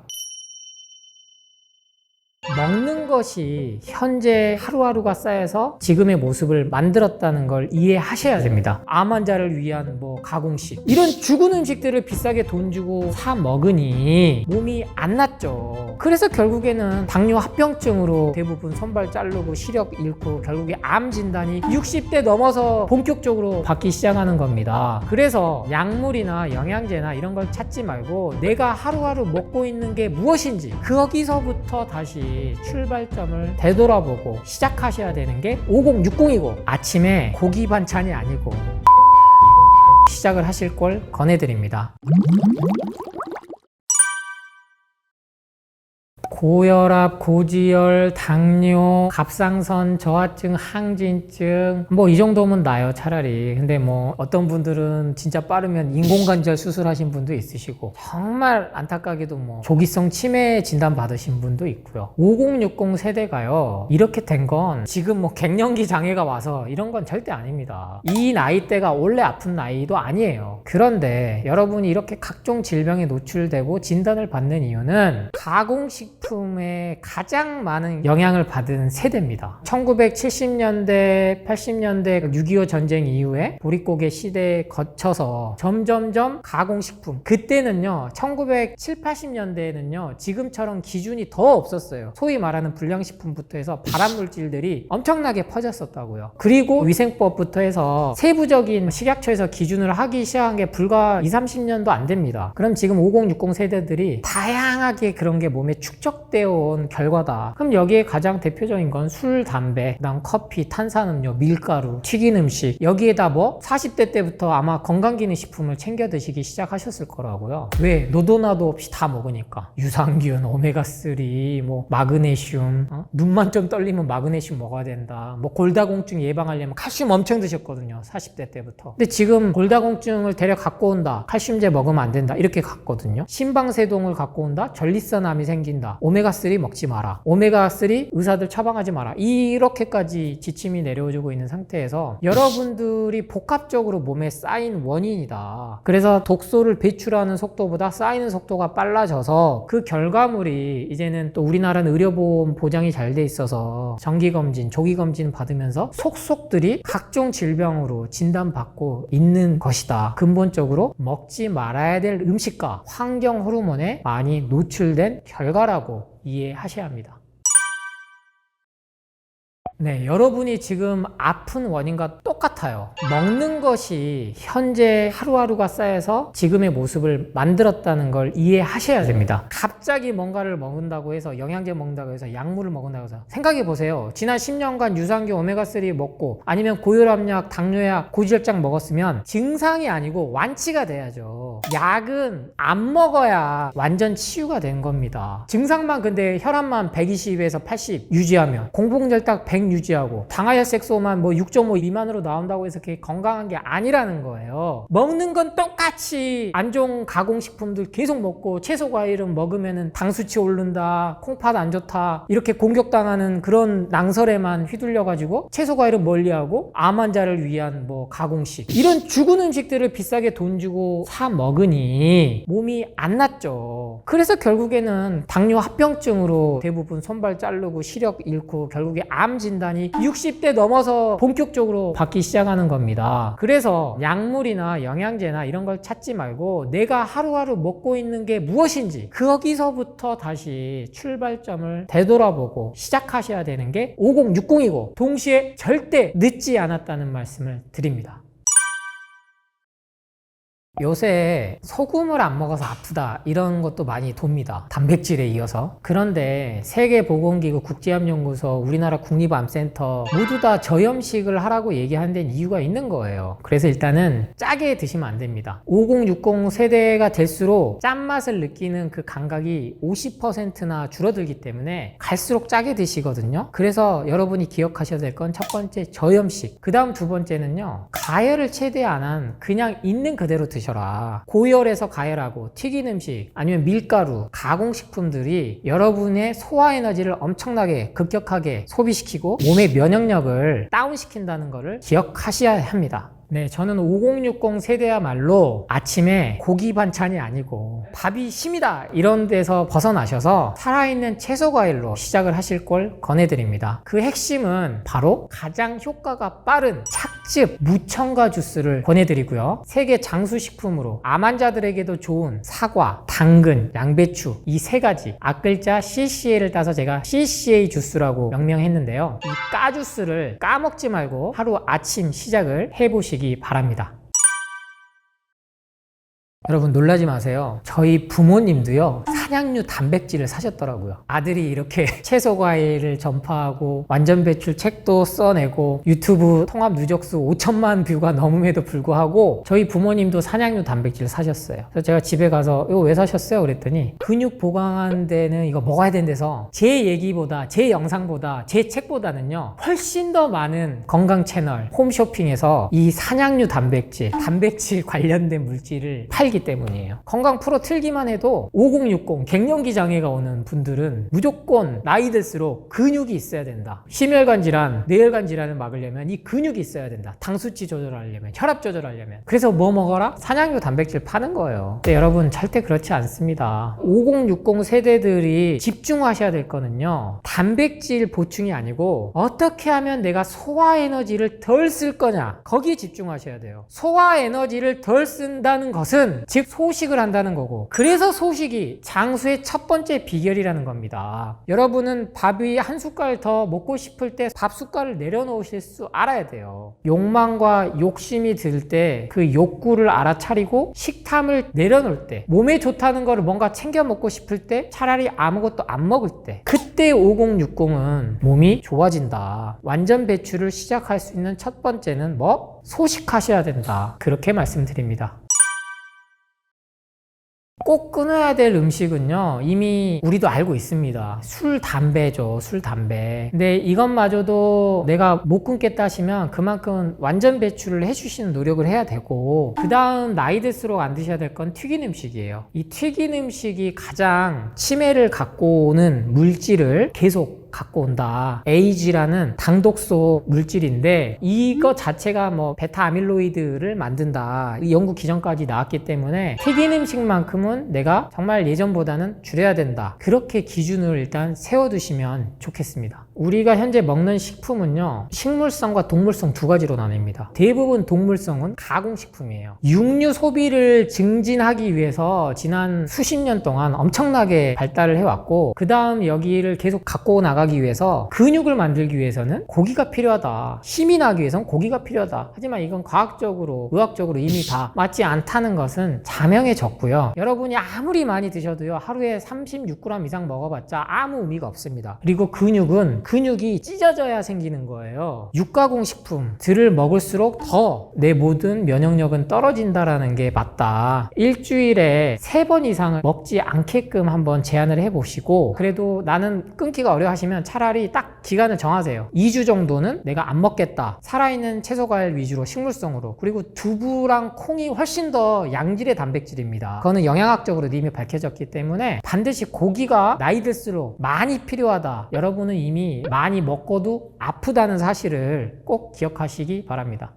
먹는 것이 현재 하루하루가 쌓여서 지금의 모습을 만들었다는 걸 이해하셔야 됩니다. 암 환자를 위한 뭐 가공식, 이런 죽은 음식들을 비싸게 돈 주고 사 먹으니 몸이 안 낫죠. 그래서 결국에는 당뇨 합병증으로 대부분 손발 자르고 시력 잃고 결국에 암 진단이 60대 넘어서 본격적으로 받기 시작하는 겁니다. 그래서 약물이나 영양제나 이런 걸 찾지 말고 내가 하루하루 먹고 있는 게 무엇인지, 거기서부터 다시 출발점을 되돌아보고 시작하셔야 되는 게 5060이고, 아침에 고기 반찬이 아니고 시작을 하실 걸 권해드립니다. 고혈압, 고지혈, 당뇨, 갑상선, 저하증, 항진증 뭐 이 정도면 나요 차라리. 근데 뭐 어떤 분들은 진짜 빠르면 인공관절 수술하신 분도 있으시고 정말 안타깝게도 뭐 조기성 치매 진단 받으신 분도 있고요. 5060 세대가요 이렇게 된 건 지금 뭐 갱년기 장애가 와서 이런 건 절대 아닙니다. 이 나이대가 원래 아픈 나이도 아니에요. 그런데 여러분이 이렇게 각종 질병에 노출되고 진단을 받는 이유는 가공식품에 가장 많은 영향을 받은 세대입니다. 1970년대, 80년대 6.25 전쟁 이후에 보릿고개 시대에 거쳐서 점점점 가공식품, 그때는요 1970, 80년대에는요 지금처럼 기준이 더 없었어요. 소위 말하는 불량식품부터 해서 발암물질들이 엄청나게 퍼졌었다고요. 그리고 위생법부터 해서 세부적인 식약처에서 기준을 하기 시작한 게 불과 20, 30년도 안 됩니다. 그럼 지금 5060 세대들이 다양하게 그런 게 몸에 축적되어 온 결과다. 그럼 여기에 가장 대표적인 건 술, 담배, 그다음 커피, 탄산음료, 밀가루, 튀긴 음식, 여기에다 뭐 40대 때부터 아마 건강기능식품을 챙겨 드시기 시작하셨을 거라고요. 왜? 노도나도 없이 다 먹으니까. 유산균, 오메가3, 뭐 마그네슘, 눈만 좀 떨리면 마그네슘 먹어야 된다. 뭐 골다공증 예방하려면 칼슘 엄청 드셨거든요. 40대 때부터. 근데 지금 골다공증을 데려 갖고 온다. 칼슘제 먹으면 안 된다. 이렇게 갔거든요. 심방세동을 갖고 온다. 전립선암이 생긴다. 오메가3 먹지 마라. 오메가3 의사들 처방하지 마라. 이렇게까지 지침이 내려오고 있는 상태에서 여러분들이 복합적으로 몸에 쌓인 원인이다. 그래서 독소를 배출하는 속도보다 쌓이는 속도가 빨라져서 그 결과물이 이제는 또 우리나라는 의료보험 보장이 잘 돼 있어서 정기검진, 조기검진 받으면서 속속들이 각종 질병으로 진단받고 있는 것이다. 근본적으로 먹지 말아야 될 음식과 환경 호르몬에 많이 노출된 결과라고 이해하셔야 합니다. 네, 여러분이 지금 아픈 원인과 똑같아요. 먹는 것이 현재 하루하루가 쌓여서 지금의 모습을 만들었다는 걸 이해하셔야 됩니다. 갑자기 뭔가를 먹는다고 해서, 영양제 먹는다고 해서, 약물을 먹는다고 해서 생각해 보세요. 지난 10년간 유산균 오메가3 먹고 아니면 고혈압약, 당뇨약, 고지혈증 먹었으면 증상이 아니고 완치가 돼야죠. 약은 안 먹어야 완전 치유가 된 겁니다. 증상만 근데 혈압만 120에서 80 유지하면, 공복혈당 100 유지하고, 당하혈색소만 뭐 6.5 미만으로 나온다고 해서 그게 건강한 게 아니라는 거예요. 먹는 건 똑같이 안 좋은 가공식품들 계속 먹고, 채소 과일은 먹으면은 당 수치 오른다, 콩팥 안 좋다, 이렇게 공격당하는 그런 낭설에만 휘둘려 가지고 채소 과일은 멀리하고 암 환자를 위한 뭐 가공식, 이런 죽은 음식들을 비싸게 돈 주고 사 먹으니 몸이 안 낫죠. 그래서 결국에는 당뇨 합병증으로 대부분 손발 자르고 시력 잃고 결국에 암 진단이 60대 넘어서 본격적으로 받기 시작하는 겁니다. 그래서 약물이나 영양제나 이런 걸 찾지 말고 내가 하루하루 먹고 있는 게 무엇인지, 거기서부터 다시 출발점을 되돌아보고 시작하셔야 되는 게 5060이고 동시에 절대 늦지 않았다는 말씀을 드립니다. 요새 소금을 안 먹어서 아프다 이런 것도 많이 돕니다. 단백질에 이어서. 그런데 세계보건기구, 국제암연구소, 우리나라 국립암센터 모두 다 저염식을 하라고 얘기하는 데는 이유가 있는 거예요. 그래서 일단은 짜게 드시면 안 됩니다. 5060 세대가 될수록 짠맛을 느끼는 그 감각이 50%나 줄어들기 때문에 갈수록 짜게 드시거든요. 그래서 여러분이 기억하셔야 될 건 첫 번째 저염식, 그 다음 두 번째는요, 가열을 최대 안 한 그냥 있는 그대로 드셔. 고열에서 가열하고 튀긴 음식 아니면 밀가루, 가공식품들이 여러분의 소화 에너지를 엄청나게 급격하게 소비시키고 몸의 면역력을 다운시킨다는 것을 기억하셔야 합니다. 네, 저는 5060 세대야말로 아침에 고기 반찬이 아니고 밥이 심이다 이런 데서 벗어나셔서 살아있는 채소 과일로 시작을 하실 걸 권해드립니다. 그 핵심은 바로 가장 효과가 빠른 착즙 무첨가 주스를 권해드리고요. 세계 장수식품으로 암 환자들에게도 좋은 사과, 당근, 양배추 이 세 가지 앞글자 CCA를 따서 제가 CCA 주스라고 명명했는데요. 이 까주스를 까먹지 말고 하루 아침 시작을 해보시기 바랍니다. 여러분 놀라지 마세요. 저희 부모님도요 산양류 단백질을 사셨더라고요. 아들이 이렇게 채소 과일을 전파하고 완전 배출 책도 써내고 유튜브 통합 누적수 5천만 뷰가 넘음에도 불구하고 저희 부모님도 산양류 단백질 사셨어요. 그래서 제가 집에 가서 이거 왜 사셨어요? 그랬더니 근육 보강하는 데는 이거 먹어야 된대서 제 얘기보다 제 영상보다 제 책보다는요 훨씬 더 많은 건강 채널 홈쇼핑에서 이 산양류 단백질 관련된 물질을 팔기 때문이에요. 건강 프로 틀기만 해도 5060 갱년기 장애가 오는 분들은 무조건 나이 들수록 근육이 있어야 된다. 심혈관 질환, 뇌혈관 질환을 막으려면 이 근육이 있어야 된다. 당수치 조절하려면, 혈압 조절하려면. 그래서 뭐 먹어라? 산양류 단백질 파는 거예요. 근데 여러분 절대 그렇지 않습니다. 5060 세대들이 집중하셔야 될 거는요 단백질 보충이 아니고 어떻게 하면 내가 소화 에너지를 덜 쓸 거냐, 거기에 집중하셔야 돼요. 소화 에너지를 덜 쓴다는 것은 즉 소식을 한다는 거고, 그래서 소식이 장수의 첫 번째 비결이라는 겁니다. 여러분은 밥이 한 숟갈 더 먹고 싶을 때 밥 숟갈을 내려놓으실 수 알아야 돼요. 욕망과 욕심이 들 때 그 욕구를 알아차리고 식탐을 내려놓을 때, 몸에 좋다는 거를 뭔가 챙겨 먹고 싶을 때, 차라리 아무것도 안 먹을 때, 그때 5060은 몸이 좋아진다. 완전 배출을 시작할 수 있는 첫 번째는 뭐? 소식하셔야 된다. 그렇게 말씀드립니다. 꼭 끊어야 될 음식은요 이미 우리도 알고 있습니다. 술, 담배죠. 술, 담배. 근데 이것마저도 내가 못 끊겠다 하시면 그만큼 완전 배출을 해주시는 노력을 해야 되고, 그 다음 나이 들수록 안 드셔야 될 건 튀긴 음식이에요. 이 튀긴 음식이 가장 치매를 갖고 오는 물질을 계속 갖고 온다. AG라는 당독소 물질인데 이거 자체가 뭐 베타 아밀로이드를 만든다. 이 연구 기전까지 나왔기 때문에 튀긴 음식만큼은 내가 정말 예전보다는 줄여야 된다. 그렇게 기준을 일단 세워두시면 좋겠습니다. 우리가 현재 먹는 식품은요 식물성과 동물성 두 가지로 나뉩니다. 대부분 동물성은 가공식품이에요. 육류 소비를 증진하기 위해서 지난 수십 년 동안 엄청나게 발달을 해왔고, 그 다음 여기를 계속 갖고 나가기 위해서 근육을 만들기 위해서는 고기가 필요하다. 힘이 나기 위해서는 고기가 필요하다. 하지만 이건 과학적으로 의학적으로 이미 다 맞지 않다는 것은 자명해졌고요. 여러분이 아무리 많이 드셔도요 하루에 36g 이상 먹어봤자 아무 의미가 없습니다. 그리고 근육이 찢어져야 생기는 거예요. 육가공 식품들을 먹을수록 더 내 모든 면역력은 떨어진다라는 게 맞다. 일주일에 3번 이상을 먹지 않게끔 한번 제한을 해보시고, 그래도 나는 끊기가 어려워 하시면 차라리 딱 기간을 정하세요. 2주 정도는 내가 안 먹겠다. 살아있는 채소 과일 위주로 식물성으로. 그리고 두부랑 콩이 훨씬 더 양질의 단백질입니다. 그거는 영양학적으로 이미 밝혀졌기 때문에 반드시 고기가 나이 들수록 많이 필요하다. 여러분은 이미 많이 먹고도 아프다는 사실을 꼭 기억하시기 바랍니다.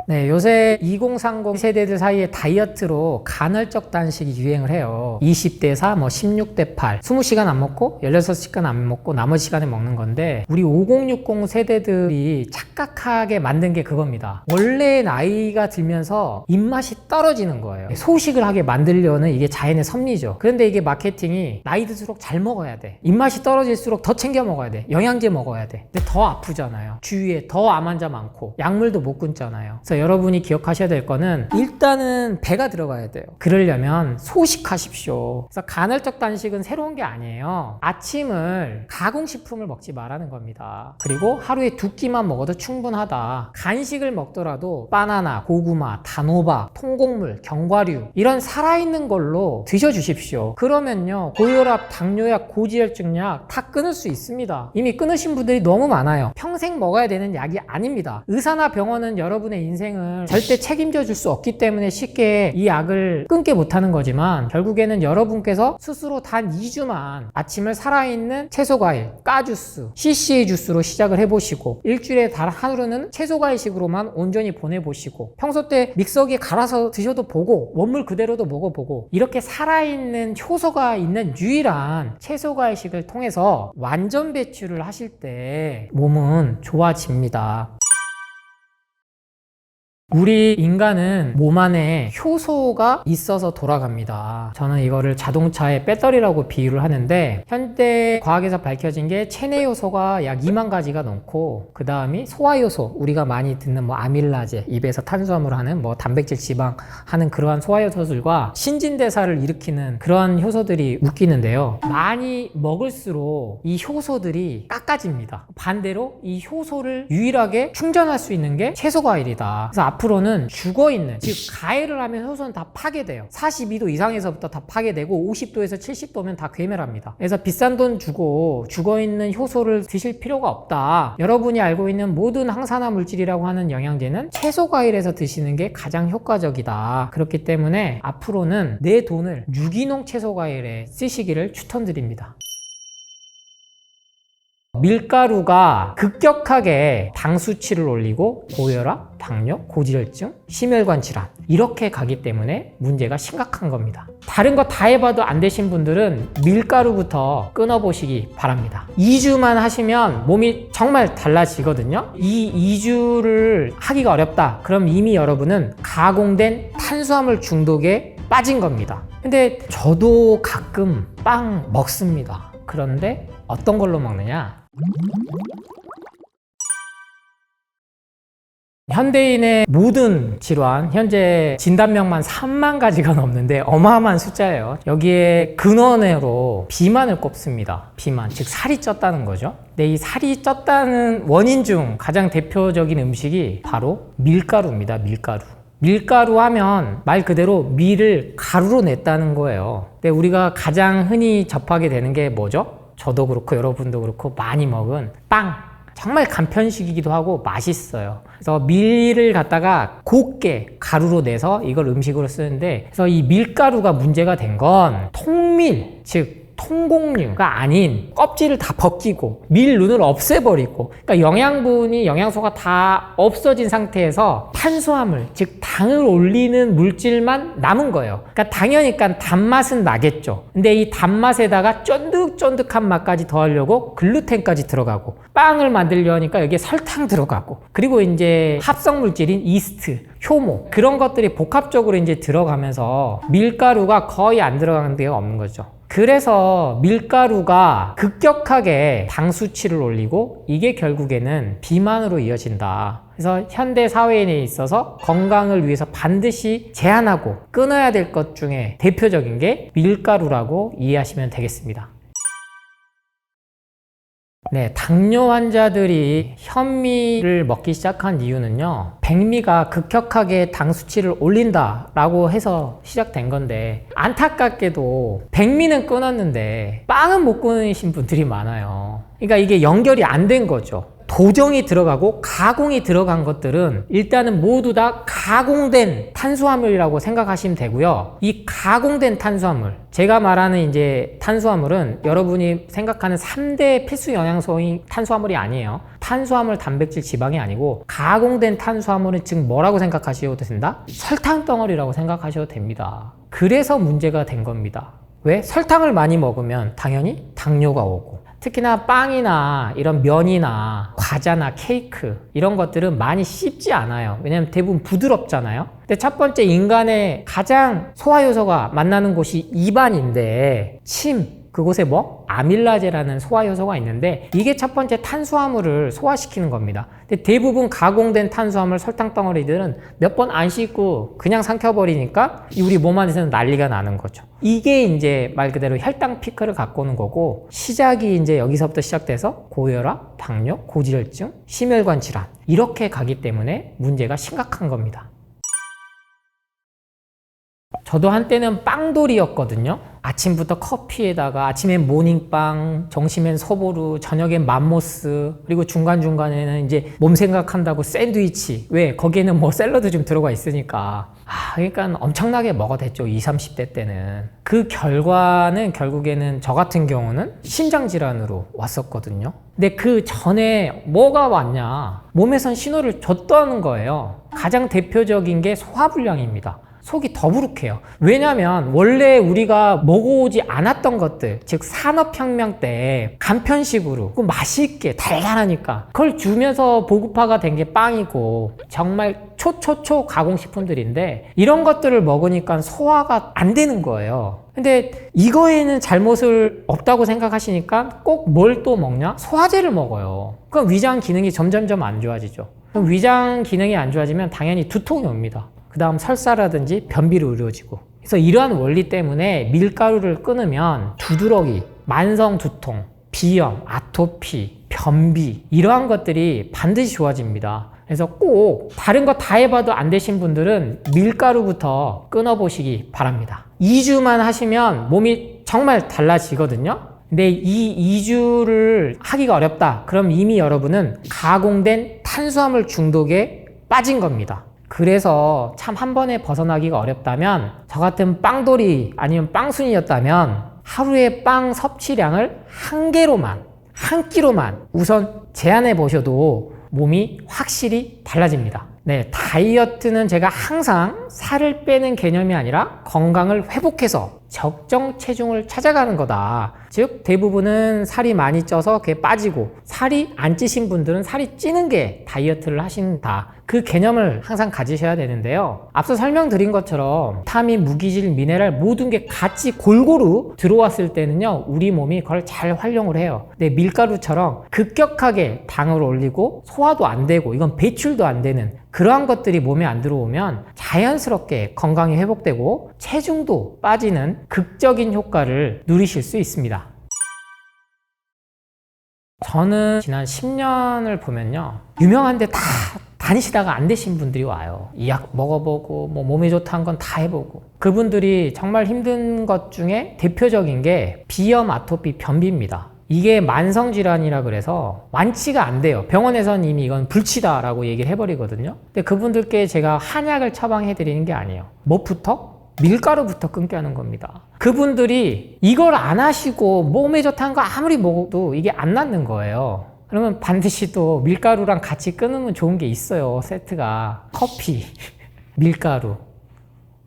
네, 요새 2030 세대들 사이에 다이어트로 간헐적 단식이 유행을 해요. 20대 4, 16대 8, 20시간 안 먹고 16시간 안 먹고 나머지 시간에 먹는 건데, 우리 5060 세대들이 착각하게 만든 게 그겁니다. 원래 나이가 들면서 입맛이 떨어지는 거예요. 소식을 하게 만들려는 이게 자연의 섭리죠. 그런데 이게 마케팅이 나이 들수록 잘 먹어야 돼. 입맛이 떨어질수록 더 챙겨 먹어야 돼. 영양제 먹어야 돼. 근데 더 아프잖아요. 주위에 더 암 환자 많고 약물도 못 끊잖아요. 그래서 여러분이 기억하셔야 될 거는 일단은 배가 들어가야 돼요. 그러려면 소식하십시오. 그래서 간헐적 단식은 새로운 게 아니에요. 아침을 가공식품을 먹지 말라는 겁니다. 그리고 하루에 2끼만 먹어도 충분하다. 간식을 먹더라도 바나나, 고구마, 단호박, 통곡물, 견과류 이런 살아있는 걸로 드셔주십시오. 그러면요 고혈압, 당뇨약, 고지혈증약 다 끊을 수 있습니다. 이미 끊으신 분들이 너무 많아요. 평생 먹어야 되는 약이 아닙니다. 의사나 병원은 여러분의 인생을 절대 책임져 줄 수 없기 때문에 쉽게 이 약을 끊게 못하는 거지만, 결국에는 여러분께서 스스로 단 2주만 아침을 살아있는 채소과일, 까주스, CCA 주스로 시작을 해보시고, 일주일에 단 하루는 채소과일식으로만 온전히 보내보시고, 평소 때 믹서기에 갈아서 드셔도 보고 원물 그대로도 먹어보고, 이렇게 살아있는 효소가 있는 유일한 채소과일식을 통해서 완전 배출을 하실 때 몸은 좋아집니다. 우리 인간은 몸 안에 효소가 있어서 돌아갑니다. 저는 이거를 자동차의 배터리라고 비유를 하는데, 현대 과학에서 밝혀진 게 체내 요소가 약 2만 가지가 넘고, 그 다음이 소화 요소, 우리가 많이 듣는 뭐 아밀라제, 입에서 탄수화물 하는 뭐 단백질, 지방 하는 그러한 소화 요소들과 신진대사를 일으키는 그러한 효소들이 웃기는데요. 많이 먹을수록 이 효소들이 깎아집니다. 반대로 이 효소를 유일하게 충전할 수 있는 게 채소 과일이다. 그래서 앞으로는 죽어있는, 즉 가해를 하면 효소는 다 파괴돼요. 42도 이상에서부터 다 파괴되고 50도에서 70도면 다 괴멸합니다. 그래서 비싼 돈 주고 죽어있는 효소를 드실 필요가 없다. 여러분이 알고 있는 모든 항산화 물질이라고 하는 영양제는 채소 과일에서 드시는 게 가장 효과적이다. 그렇기 때문에 앞으로는 내 돈을 유기농 채소 과일에 쓰시기를 추천드립니다. 밀가루가 급격하게 당 수치를 올리고 고혈압, 당뇨, 고지혈증, 심혈관 질환 이렇게 가기 때문에 문제가 심각한 겁니다. 다른 거 다 해봐도 안 되신 분들은 밀가루부터 끊어보시기 바랍니다. 2주만 하시면 몸이 정말 달라지거든요. 이 2주를 하기가 어렵다. 그럼 이미 여러분은 가공된 탄수화물 중독에 빠진 겁니다. 근데 저도 가끔 빵 먹습니다. 그런데 어떤 걸로 먹느냐? 현대인의 모든 질환, 현재 진단명만 3만 가지가 넘는데 어마어마한 숫자예요. 여기에 근원으로 비만을 꼽습니다. 비만, 즉 살이 쪘다는 거죠. 근데 이 살이 쪘다는 원인 중 가장 대표적인 음식이 바로 밀가루입니다. 밀가루. 밀가루 하면 말 그대로 밀을 가루로 냈다는 거예요. 근데 우리가 가장 흔히 접하게 되는 게 뭐죠? 저도 그렇고 여러분도 그렇고 많이 먹은 빵. 정말 간편식이기도 하고 맛있어요. 그래서 밀을 갖다가 곱게 가루로 내서 이걸 음식으로 쓰는데, 그래서 이 밀가루가 문제가 된 건 통밀, 즉 통곡류가 아닌 껍질을 다 벗기고 밀눈을 없애버리고, 그러니까 영양분이, 영양소가 다 없어진 상태에서 탄수화물, 즉 당을 올리는 물질만 남은 거예요. 그러니까 당연히 단맛은 나겠죠. 근데 이 단맛에다가 쫀득쫀득한 맛까지 더하려고 글루텐까지 들어가고, 빵을 만들려니까 여기에 설탕 들어가고, 그리고 이제 합성 물질인 이스트, 효모, 그런 것들이 복합적으로 이제 들어가면서 밀가루가 거의 안 들어가는 데가 없는 거죠. 그래서 밀가루가 급격하게 당 수치를 올리고 이게 결국에는 비만으로 이어진다. 그래서 현대 사회인에 있어서 건강을 위해서 반드시 제한하고 끊어야 될 것 중에 대표적인 게 밀가루라고 이해하시면 되겠습니다. 네, 당뇨 환자들이 현미를 먹기 시작한 이유는요, 백미가 급격하게 당 수치를 올린다라고 해서 시작된 건데, 안타깝게도 백미는 끊었는데 빵은 못 끊으신 분들이 많아요. 그러니까 이게 연결이 안 된 거죠. 도정이 들어가고 가공이 들어간 것들은 일단은 모두 다 가공된 탄수화물이라고 생각하시면 되고요. 이 가공된 탄수화물, 제가 말하는 이제 탄수화물은 여러분이 생각하는 3대 필수 영양소인 탄수화물이 아니에요. 탄수화물, 단백질, 지방이 아니고 가공된 탄수화물은 즉 뭐라고 생각하셔도 된다? 설탕 덩어리라고 생각하셔도 됩니다. 그래서 문제가 된 겁니다. 왜? 설탕을 많이 먹으면 당연히 당뇨가 오고, 특히나 빵이나 이런 면이나 과자나 케이크 이런 것들은 많이 씹지 않아요. 왜냐면 대부분 부드럽잖아요. 근데 첫 번째, 인간의 가장 소화효소가 만나는 곳이 입안인데, 침, 그곳에 뭐? 아밀라제라는 소화효소가 있는데, 이게 첫 번째 탄수화물을 소화시키는 겁니다. 근데 대부분 가공된 탄수화물, 설탕 덩어리들은 몇 번 안 씻고 그냥 삼켜버리니까 우리 몸 안에서는 난리가 나는 거죠. 이게 이제 말 그대로 혈당 피크를 갖고 오는 거고, 시작이 이제 여기서부터 시작돼서 고혈압, 당뇨, 고지혈증, 심혈관 질환 이렇게 가기 때문에 문제가 심각한 겁니다. 저도 한때는 빵돌이였거든요. 아침부터 커피에다가, 아침엔 모닝빵, 점심엔 소보루, 저녁엔 맘모스, 그리고 중간중간에는 이제 몸 생각한다고 샌드위치. 왜? 거기에는 뭐 샐러드 좀 들어가 있으니까. 그러니까 엄청나게 먹어댔죠, 20, 30대 때는. 그 결과는 결국에는 저 같은 경우는 심장질환으로 왔었거든요. 근데 그 전에 뭐가 왔냐? 몸에선 신호를 줬다는 거예요. 가장 대표적인 게 소화불량입니다. 속이 더부룩해요. 왜냐면 원래 우리가 먹어오지 않았던 것들, 즉 산업혁명 때 간편식으로 맛있게 달달하니까 그걸 주면서 보급화가 된 게 빵이고 정말 초초초 가공식품들인데 이런 것들을 먹으니까 소화가 안 되는 거예요. 근데 이거에는 잘못을 없다고 생각하시니까 꼭 뭘 또 먹냐? 소화제를 먹어요. 그럼 위장 기능이 점점점 안 좋아지죠. 그럼 위장 기능이 안 좋아지면 당연히 두통이 옵니다. 그 다음 설사라든지 변비로 이루어지고. 그래서 이러한 원리 때문에 밀가루를 끊으면 두드러기, 만성 두통, 비염, 아토피, 변비 이러한 것들이 반드시 좋아집니다. 그래서 꼭 다른 거 다 해봐도 안 되신 분들은 밀가루부터 끊어보시기 바랍니다. 2주만 하시면 몸이 정말 달라지거든요. 근데 이 2주를 하기가 어렵다. 그럼 이미 여러분은 가공된 탄수화물 중독에 빠진 겁니다. 그래서 참 한 번에 벗어나기가 어렵다면 저 같은 빵돌이 아니면 빵순이였다면 하루에 빵 섭취량을 한 끼로만 우선 제한해 보셔도 몸이 확실히 달라집니다. 네, 다이어트는 제가 항상 살을 빼는 개념이 아니라 건강을 회복해서 적정 체중을 찾아가는 거다. 즉 대부분은 살이 많이 쪄서 그게 빠지고 살이 안 찌신 분들은 살이 찌는 게 다이어트를 하신다. 그 개념을 항상 가지셔야 되는데요. 앞서 설명드린 것처럼 비타민, 무기질, 미네랄 모든 게 같이 골고루 들어왔을 때는요 우리 몸이 그걸 잘 활용을 해요. 근데 밀가루처럼 급격하게 당을 올리고 소화도 안 되고 이건 배출도 안 되는 그러한 것들이 몸에 안 들어오면 자연스럽게 건강이 회복되고 체중도 빠지는 극적인 효과를 누리실 수 있습니다. 저는 지난 10년을 보면요 유명한데 다 다니시다가 안 되신 분들이 와요. 이 약 먹어보고 뭐 몸에 좋다는 건 다 해보고 그분들이 정말 힘든 것 중에 대표적인 게 비염, 아토피, 변비입니다. 이게 만성질환이라 그래서 완치가 안 돼요. 병원에서는 이미 이건 불치다라고 얘기를 해버리거든요. 근데 그분들께 제가 한약을 처방해 드리는 게 아니에요. 뭐부터? 밀가루부터 끊게 하는 겁니다. 그분들이 이걸 안 하시고 몸에 좋다는 거 아무리 먹어도 이게 안 낫는 거예요. 그러면 반드시 또 밀가루랑 같이 끊으면 좋은 게 있어요. 세트가 커피, 밀가루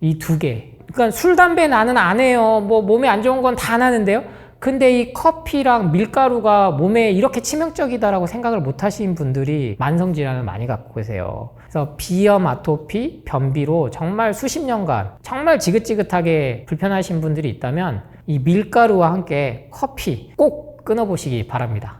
이 두 개. 그러니까 술, 담배 나는 안 해요. 뭐 몸에 안 좋은 건 다 나는데요. 근데 이 커피랑 밀가루가 몸에 이렇게 치명적이다라고 생각을 못 하신 분들이 만성질환을 많이 갖고 계세요. 그래서 비염, 아토피, 변비로 정말 수십 년간 정말 지긋지긋하게 불편하신 분들이 있다면 이 밀가루와 함께 커피 꼭 끊어보시기 바랍니다.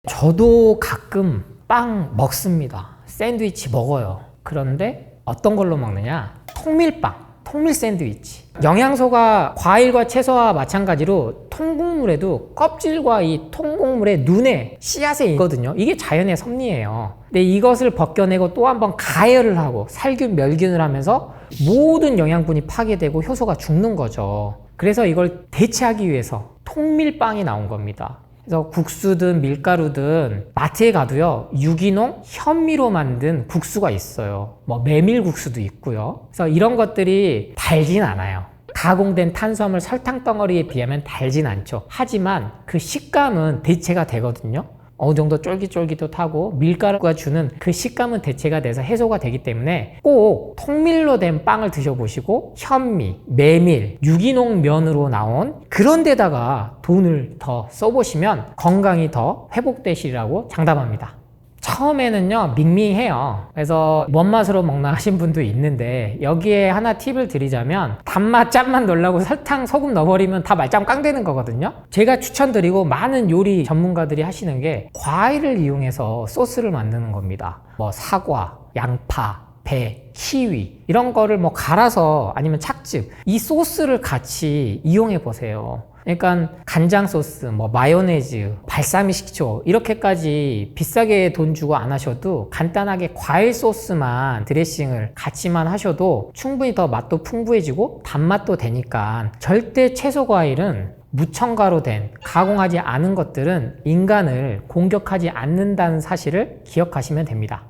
저도 가끔 빵 먹습니다. 샌드위치 먹어요. 그런데 어떤 걸로 먹느냐? 통밀빵. 통밀 샌드위치. 영양소가 과일과 채소와 마찬가지로 통곡물에도 껍질과 이 통곡물의 눈에 씨앗에 있거든요. 이게 자연의 섭리예요. 근데 이것을 벗겨내고 또 한 번 가열을 하고 살균, 멸균을 하면서 모든 영양분이 파괴되고 효소가 죽는 거죠. 그래서 이걸 대체하기 위해서 통밀빵이 나온 겁니다. 그래서 국수든 밀가루든 마트에 가도요 유기농 현미로 만든 국수가 있어요. 뭐 메밀국수도 있고요. 그래서 이런 것들이 달진 않아요. 가공된 탄수화물 설탕 덩어리에 비하면 달진 않죠. 하지만 그 식감은 대체가 되거든요. 어느 정도 쫄깃쫄깃하고 밀가루가 주는 그 식감은 대체가 돼서 해소가 되기 때문에 꼭 통밀로 된 빵을 드셔보시고 현미, 메밀, 유기농 면으로 나온 그런 데다가 돈을 더 써보시면 건강이 더 회복되시리라고 장담합니다. 처음에는요 밍밍해요. 그래서 뭔 맛으로 먹나 하신 분도 있는데 여기에 하나 팁을 드리자면 단맛 짠맛 넣으려고 설탕 소금 넣어버리면 다 말짱 깡 되는 거거든요. 제가 추천드리고 많은 요리 전문가들이 하시는 게 과일을 이용해서 소스를 만드는 겁니다. 뭐 사과, 양파, 배, 키위 이런 거를 뭐 갈아서 아니면 착즙 이 소스를 같이 이용해 보세요. 그러니까 간장 소스, 뭐 마요네즈, 발사믹 식초 이렇게까지 비싸게 돈 주고 안 하셔도 간단하게 과일 소스만 드레싱을 같이만 하셔도 충분히 더 맛도 풍부해지고 단맛도 되니까 절대 채소 과일은 무첨가로 된 가공하지 않은 것들은 인간을 공격하지 않는다는 사실을 기억하시면 됩니다.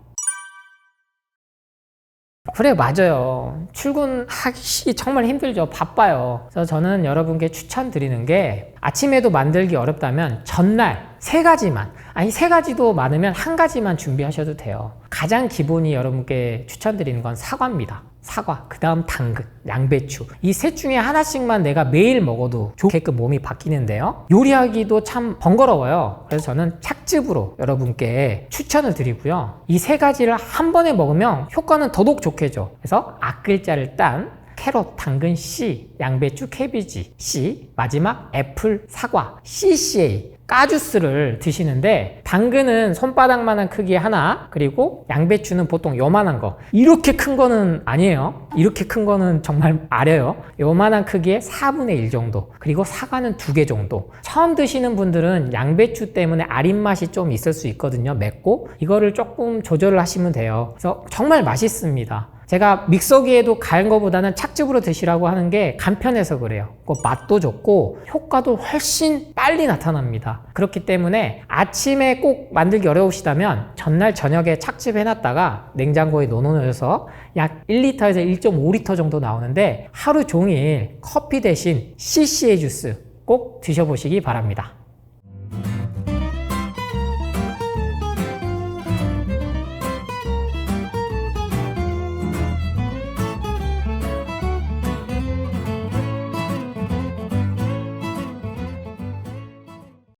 그래, 맞아요. 출근하기 정말 힘들죠. 바빠요. 그래서 저는 여러분께 추천드리는 게 아침에도 만들기 어렵다면 전날 세 가지만, 아니 세 가지도 많으면 한 가지만 준비하셔도 돼요. 가장 기본이 여러분께 추천드리는 건 사과입니다. 사과, 그 다음 당근, 양배추. 이 셋 중에 하나씩만 내가 매일 먹어도 좋게끔 몸이 바뀌는데요. 요리하기도 참 번거로워요. 그래서 저는 착즙으로 여러분께 추천을 드리고요. 이 세 가지를 한 번에 먹으면 효과는 더더욱 좋겠죠. 그래서 앞글자를 딴 캐럿, 당근 C, 양배추, 캐비지 C, 마지막 애플, 사과 CCA 까주스를 드시는데, 당근은 손바닥만한 크기 하나, 그리고 양배추는 보통 요만한 거, 이렇게 큰 거는 아니에요. 이렇게 큰 거는 정말 아려요. 요만한 크기의 4분의 1 정도, 그리고 사과는 2개 정도. 처음 드시는 분들은 양배추 때문에 아린 맛이 좀 있을 수 있거든요. 맵고. 이거를 조금 조절을 하시면 돼요. 그래서 정말 맛있습니다. 제가 믹서기에도 간 거보다는 착즙으로 드시라고 하는 게 간편해서 그래요. 맛도 좋고 효과도 훨씬 빨리 나타납니다. 그렇기 때문에 아침에 꼭 만들기 어려우시다면 전날 저녁에 착즙해 놨다가 냉장고에 넣어놓으셔서 약 1리터에서 1.5리터 정도 나오는데, 하루 종일 커피 대신 CCA 주스 꼭 드셔보시기 바랍니다.